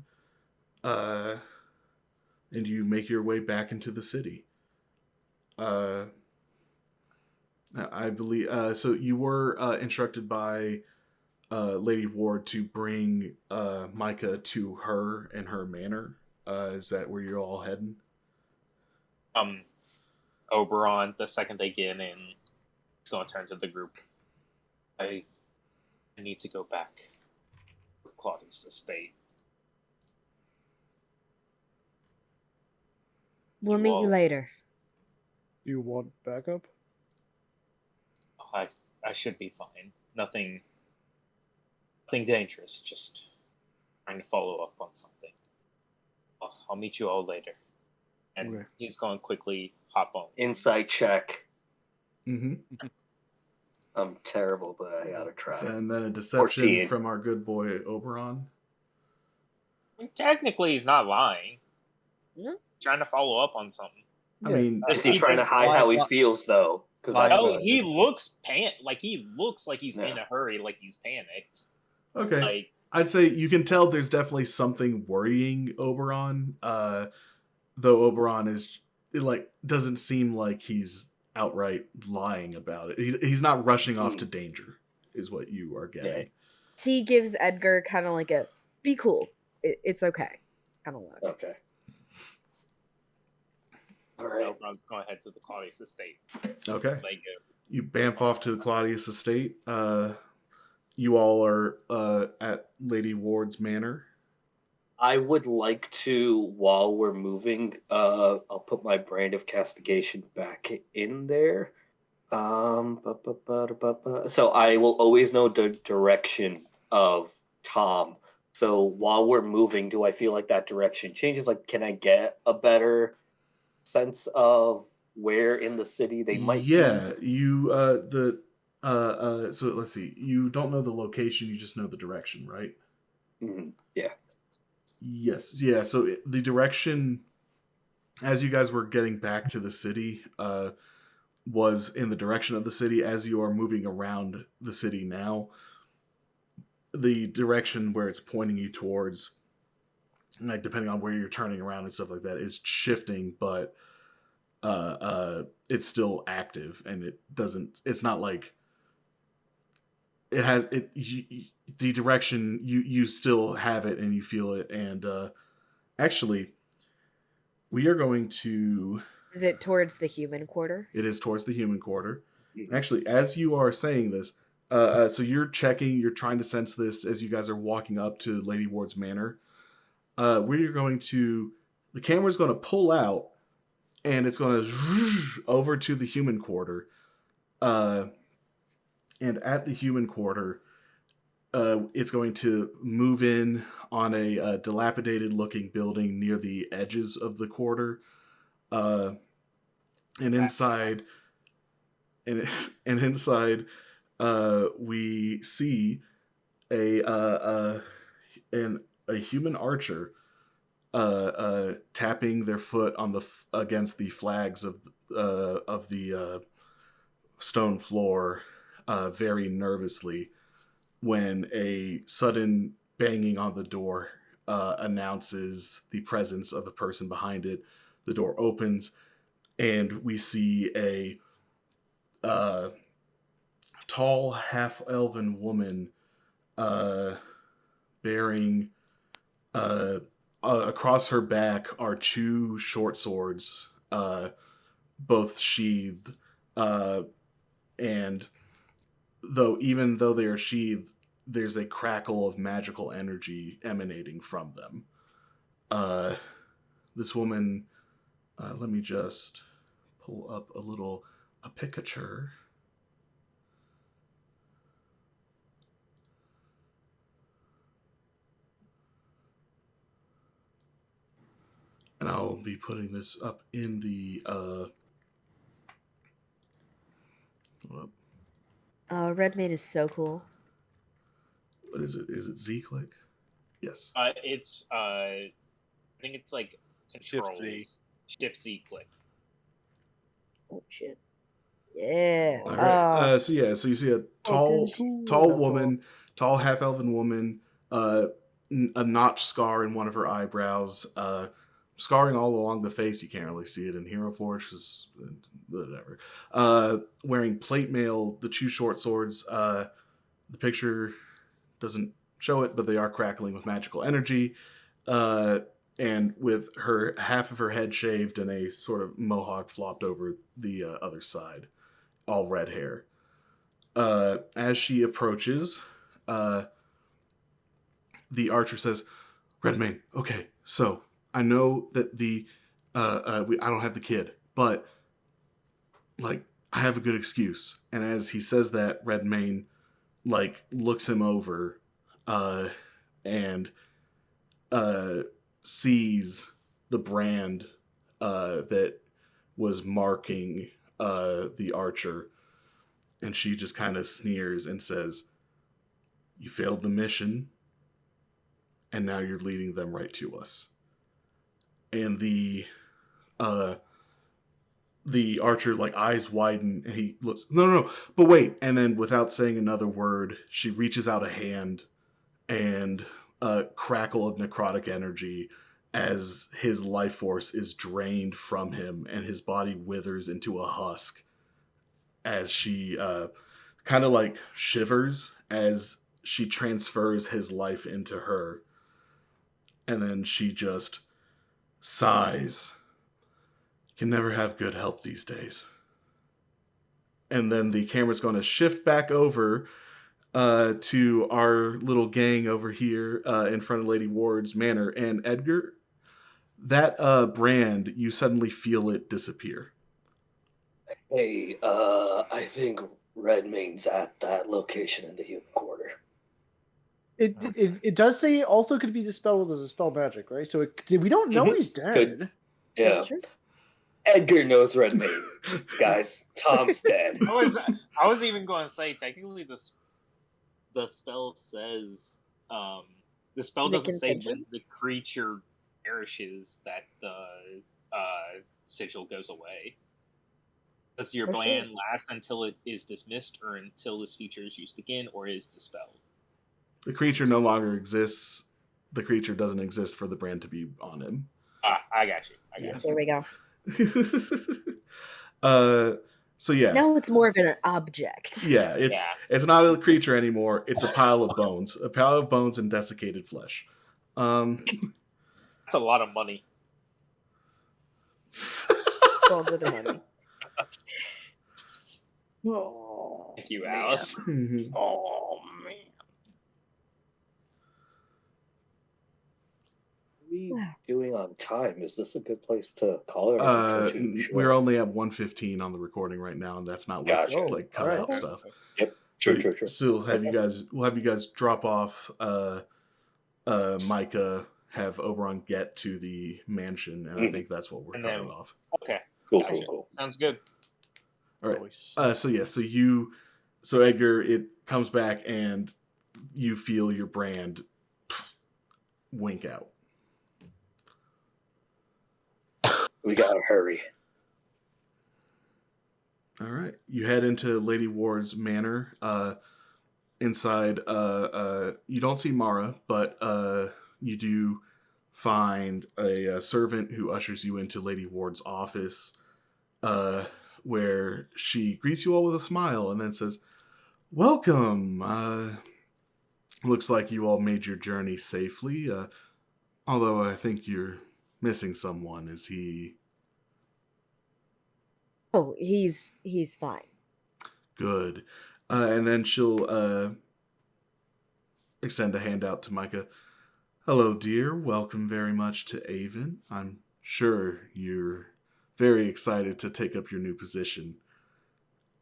and you make your way back into the city. I believe so. You were instructed by Lady Ward to bring Micah to her and her manor. Is that where you're all heading? Oberon, the second they get in, is going to turn to the group. I need to go back with Claudius' estate. We'll meet you Whoa. later. Do you want backup? I should be fine. Nothing dangerous. Just trying to follow up on something. I'll meet you all later. And Okay. he's going to quickly hop on. Insight check. Mm-hmm. I'm terrible, but I gotta try. And then a deception 14. from our good boy Oberon. I mean, technically, he's not lying. Yeah. Trying to follow up on something. I Yeah. mean, Is he He trying to did- hide how he Why- feels though? Because why- Oh, he looks he looks like he's Yeah. in a hurry, like he's panicked. okay. Like, I'd say you can tell there's definitely something worrying Oberon. Though Oberon doesn't seem like he's outright lying about it. He's not rushing off to danger, is what you are getting. Yeah. T gives Edgar kind of like a be cool. It's okay. Kind of look. Okay. All right. Oberon's going to head to the Claudius estate. Okay. They go. You bamf off to the Claudius estate. You all are at Lady Ward's manor. I would like to, while we're moving, I'll put my brand of castigation back in there. So I will always know the direction of Tom. So while we're moving, do I feel like that direction changes? Like, can I get a better sense of where in the city they might be? Yeah, you so let's see. You don't know the location, you just know the direction, right? Yeah. Yes. Yeah, so the direction as you guys were getting back to the city was in the direction of the city. As you are moving around the city now, the direction where it's pointing you towards, like depending on where you're turning around and stuff like that, is shifting, but it's still active, and it's not like it has it the direction you still have it and you feel it. And actually, we are going to. Is it towards the human quarter? It is towards the human quarter. Mhm. Actually, as you are saying this, so you're trying to sense this as you guys are walking up to Lady Ward's manor. Where you're going to, the camera's going to pull out, and it's going to over to the human quarter. And at the human quarter, it's going to move in on a dilapidated looking building near the edges of the quarter. And inside, and inside, we see a human archer tapping their foot on against the flags of the stone floor very nervously when a sudden banging on the door announces the presence of the person behind it. The door opens, and we see a tall half-elven woman bearing across her back are two short swords, both sheathed, and even though they are sheathed, there's a crackle of magical energy emanating from them. This woman, let me just pull up a picture. And I'll be putting this up in the Redmayne is so cool. what is it? Is it Z-Click? Yes. It's I think it's like controls. Shift Z click. Oh shit. Yeah. All right. So you see a tall woman, tall half-elven woman, a notch scar in one of her eyebrows, scarring all along the face. You can't really see it in Hero Forge, because whatever. Wearing plate mail, the two short swords. The picture doesn't show it, but they are crackling with magical energy. And with her half of her head shaved and a sort of mohawk flopped over the other side, all red hair. As she approaches, the archer says, "Redmayne, okay, so I know that I don't have the kid, but like I have a good excuse." And as he says that, Redmayne like looks him over, and sees the brand that was marking the archer, and she just kind of sneers and says, "You failed the mission, and now you're leading them right to us." And the archer, like, eyes widen, and he looks, no, but wait. And then without saying another word, she reaches out a hand, and a crackle of necrotic energy as his life force is drained from him and his body withers into a husk, as she kind of like shivers as she transfers his life into her. And then she just sighs. Can never have good help these days. And then the camera's going to shift back over to our little gang over here in front of Lady Ward's manor. And Edgar, that brand, you suddenly feel it disappear. Hey, I think Redmayne's at that location in the human quarter. It does say it also could be dispelled with a spell magic, right? So we don't know he's dead. Yeah. That's true. Edgar knows Redmayne, guys. Tom's dead. I was even going to say, technically, the spell says the spell Is it doesn't say when contingent? the creature perishes that the sigil goes away. Does your For sure. plan last until it is dismissed, or until this feature is used again, or is dispelled? The creature no longer exists. The creature doesn't exist for the brand to be on him. I got you. There we go. So yeah. Now it's more of an object. Yeah, it's not a creature anymore. It's a pile of bones. A pile of bones and desiccated flesh. That's a lot of money. Bones with the money. Oh, Thank you, Alice. oh man. What are we doing on time? Is this a good place to call it? Or is it too short? We're only at 1:15 on the recording right now, and that's not with Gotcha. like cut Alright. out stuff. Yep. So, True. so we'll have you guys drop off Micah, have Oberon get to the mansion, and I think that's what we're And cutting then- off. Okay. Cool. Gotcha. Sounds good. All right. So Edgar, it comes back and you feel your brand wink out. We gotta hurry. All right. You head into Lady Ward's manor. Inside, you don't see Mara, but you do find a servant who ushers you into Lady Ward's office, where she greets you all with a smile and then says, "Welcome. Looks like you all made your journey safely. Although I think you're missing someone. Is he Oh, he's fine. good?" And then she'll extend a hand out to Micah. "Hello, dear. Welcome very much to Aoibhen. I'm sure you're very excited to take up your new position."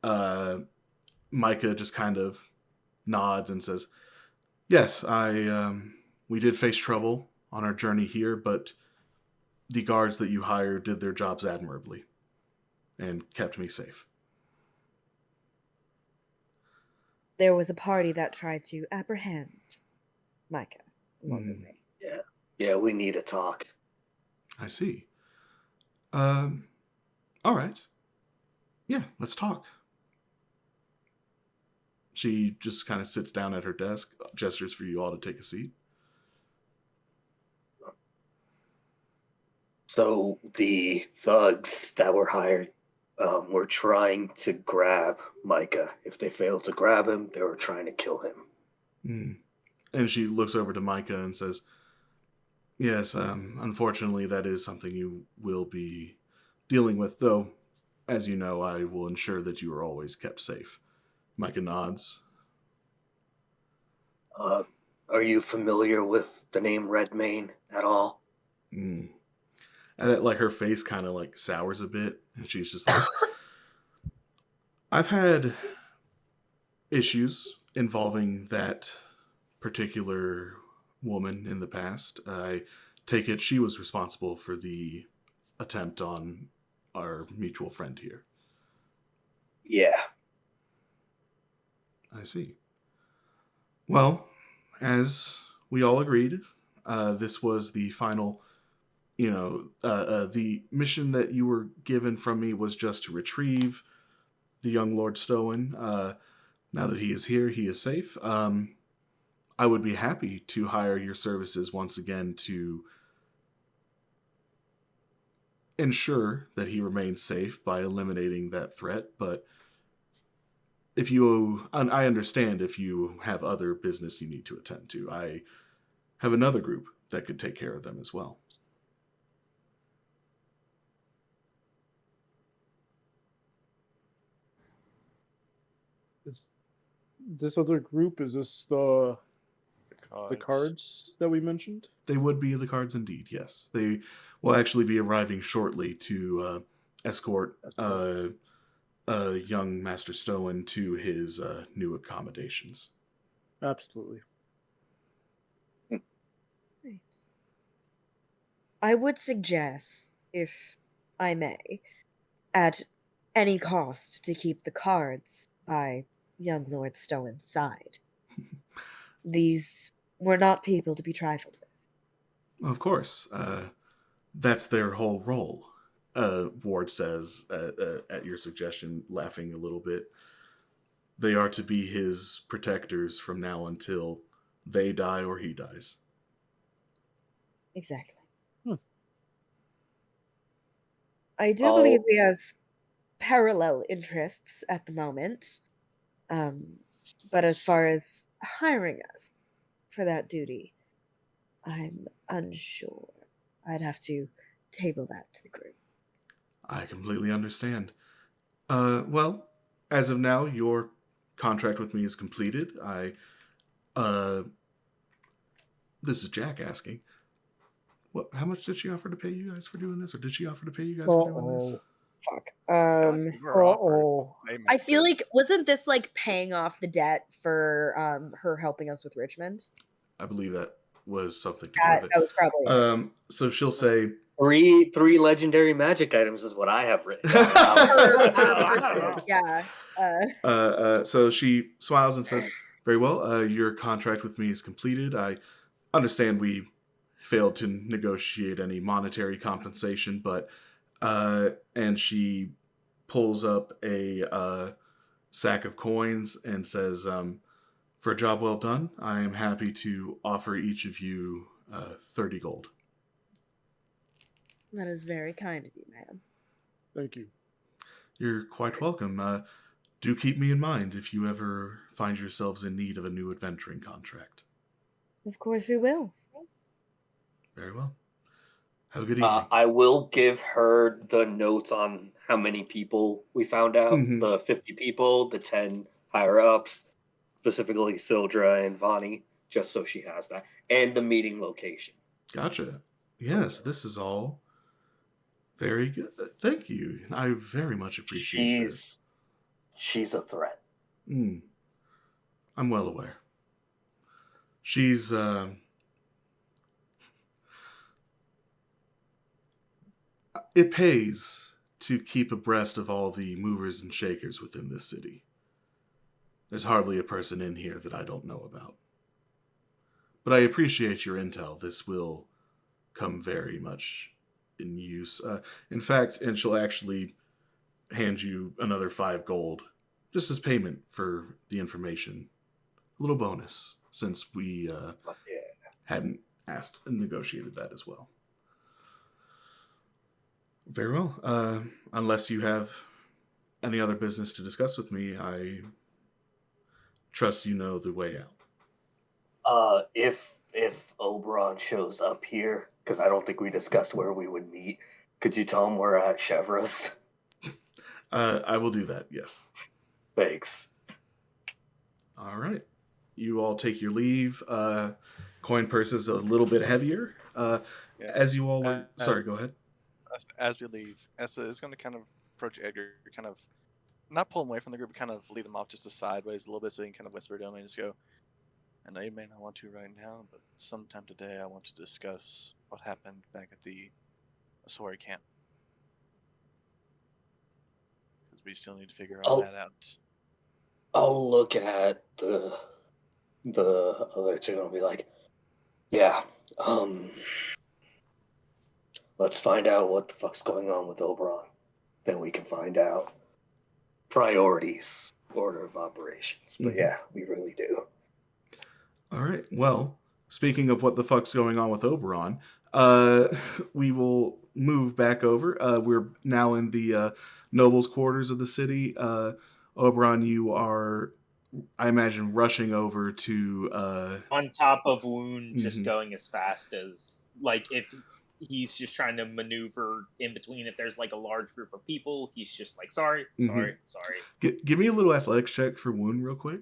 Micah just kind of nods and says, "Yes, we did face trouble on our journey here, but the guards that you hired did their jobs admirably and kept me safe." There was a party that tried to apprehend Micah along the way. Yeah, we need to talk. "I see. All right. Yeah, let's talk." She just kind of sits down at her desk, gestures for you all to take a seat. So the thugs that were hired were trying to grab Micah. If they failed to grab him, they were trying to kill him. And she looks over to Micah and says, "Yes, unfortunately, that is something you will be dealing with, though, as you know, I will ensure that you are always kept safe." Micah nods. Are you familiar with the name Redmayne at all? And like her face kind of like sours a bit, and she's just like, "I've had issues involving that particular woman in the past. I take it she was responsible for the attempt on our mutual friend here." Yeah. "I see. Well, as we all agreed, this was the final, the mission that you were given from me was just to retrieve the young Lord Stowen. Now that he is here, he is safe. I would be happy to hire your services once again to ensure that he remains safe by eliminating that threat, but I understand if you have other business you need to attend to. I have another group that could take care of them as well." This other group, is this the Cards. cards that we mentioned? They would be the cards indeed, yes. They will actually be arriving shortly to escort young Master Stowen to his new accommodations. Absolutely. I would suggest, if I may, at any cost to keep the cards by young Lord Stowen's side. These were not people to be trifled with. Of course. That's their whole role, Ward says at your suggestion, laughing a little bit. They are to be his protectors from now until they die or he dies. Exactly. I do believe we have parallel interests at the moment. But as far as hiring us for that duty, I'm unsure. I'd have to table that to the group. I completely understand. Well, as of now, your contract with me is completed. This is Jack asking. How much did she offer to pay you guys for doing this? Or did she offer to pay you guys for doing this? Fuck. You were offered I feel like payments. wasn't this like paying off the debt for her helping us with Richmond? I believe that was something to do with it. That was probably it. So she'll say, Three legendary magic items is what I have written down. Yeah. So she smiles and says, very well, your contract with me is completed. I understand we failed to negotiate any monetary compensation, but and she pulls up a sack of coins and says, for a job well done, I am happy to offer each of you 30 gold. That is very kind of you, ma'am. Thank you. You're quite welcome. Do keep me in mind if you ever find yourselves in need of a new adventuring contract. Of course we will. Very well. Have a good evening. I will give her the notes on how many people we found out. Mhm. The 50 people, the 10 higher-ups, specifically Sildra and Vani, just so she has that. And the meeting location. Gotcha. Yes, this is all very good. Thank you. I very much appreciate this. She's a threat. I'm well aware. She's it pays to keep abreast of all the movers and shakers within this city. There's hardly a person in here that I don't know about. But I appreciate your intel. This will come very much in use. In fact, and she'll actually hand you another 5 gold, just as payment for the information. A little bonus, since we hadn't asked and negotiated that as well. Very well. Unless you have any other business to discuss with me, I trust you know the way out. If Oberon shows up here, because I don't think we discussed where we would meet, could you tell him we're at Chevre's? I will do that, yes. Thanks. All right. You all take your leave. Coin purse is a little bit heavier. As you all are... sorry, go ahead. As we leave, Essa is going to kind of approach Edgar, kind of not pull him away from the group, but kind of lead him off just a sideways a little bit so he can kind of whisper to him and just go, I know you may not want to right now, but sometime today I want to discuss what happened back at the Asori camp. Because we still need to figure all that out. I'll look at the other two and I'll be like, yeah, let's find out what the fuck's going on with Oberon. Then we can find out priorities, order of operations. But yeah, we really do. All right. Well, speaking of what the fuck's going on with Oberon, we will move back over. We're now in the nobles' quarters of the city. Oberon, you are, I imagine, rushing over to... on top of Woon, just going as fast as... Like, if he's just trying to maneuver in between, if there's, like, a large group of people, he's just like, sorry. Give me a little athletics check for Woon real quick.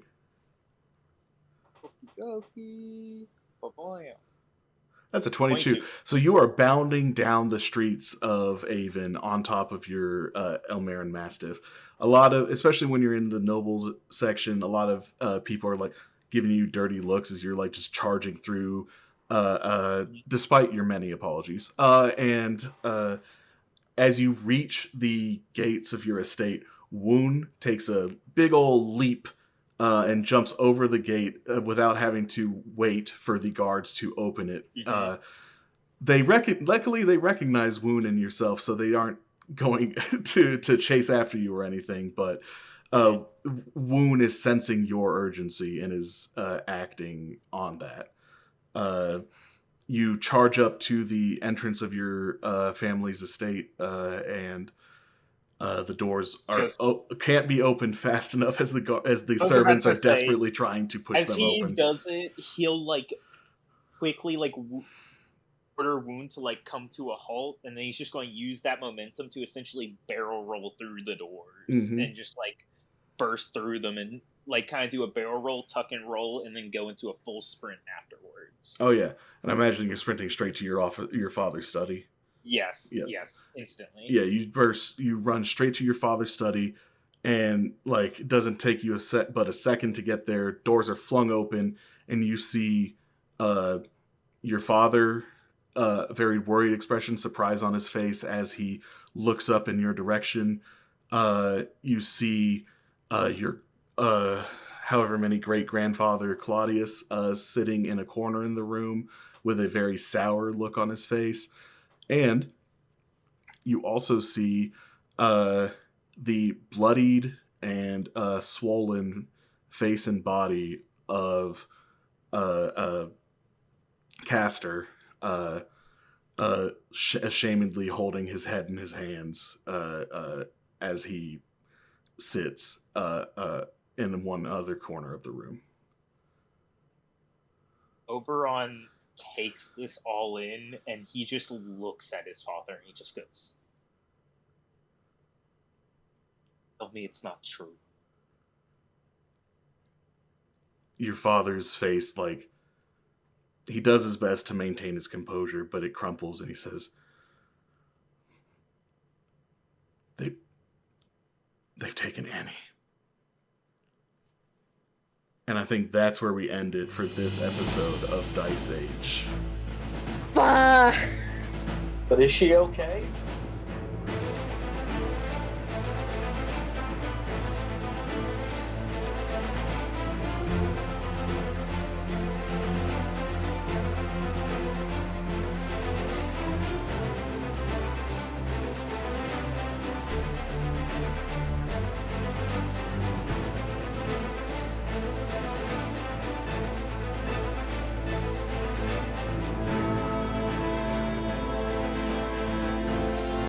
That's a 22. So you are bounding down the streets of Aoibhen on top of your Elmera Mastiff. A lot of, especially when you're in the nobles section, a lot of people are like giving you dirty looks as you're like just charging through, despite your many apologies. And as you reach the gates of your estate, Woon takes a big old leap and jumps over the gate without having to wait for the guards to open it. Luckily, they recognize Woon and yourself, so they aren't going to chase after you or anything, but Woon is sensing your urgency and is acting on that. You charge up to the entrance of your family's estate, and the doors can't be opened fast enough as the servants are desperately trying to push them open. As he does it, he'll like quickly like order Wound to like come to a halt, and then he's just going to use that momentum to essentially barrel roll through the doors and just like burst through them and like kind of do a barrel roll, tuck and roll, and then go into a full sprint afterwards. Oh yeah, and I imagine you're sprinting straight to your father's study. Yes, yes, instantly. Yeah, you run straight to your father's study, and like it doesn't take you but a second to get there. Doors are flung open, and you see your father, very worried expression, surprise on his face as he looks up in your direction. You see your however many great-grandfather Claudius sitting in a corner in the room with a very sour look on his face. And you also see the bloodied and swollen face and body of Castor, ashamedly holding his head in his hands as he sits in one other corner of the room. Oberon takes this all in, and he just looks at his father, and he just goes, "Tell me it's not true." Your father's face, like, he does his best to maintain his composure, but it crumples, and he says, They've taken Annie. And I think that's where we ended for this episode of Dice Age. Fuck! But is she okay?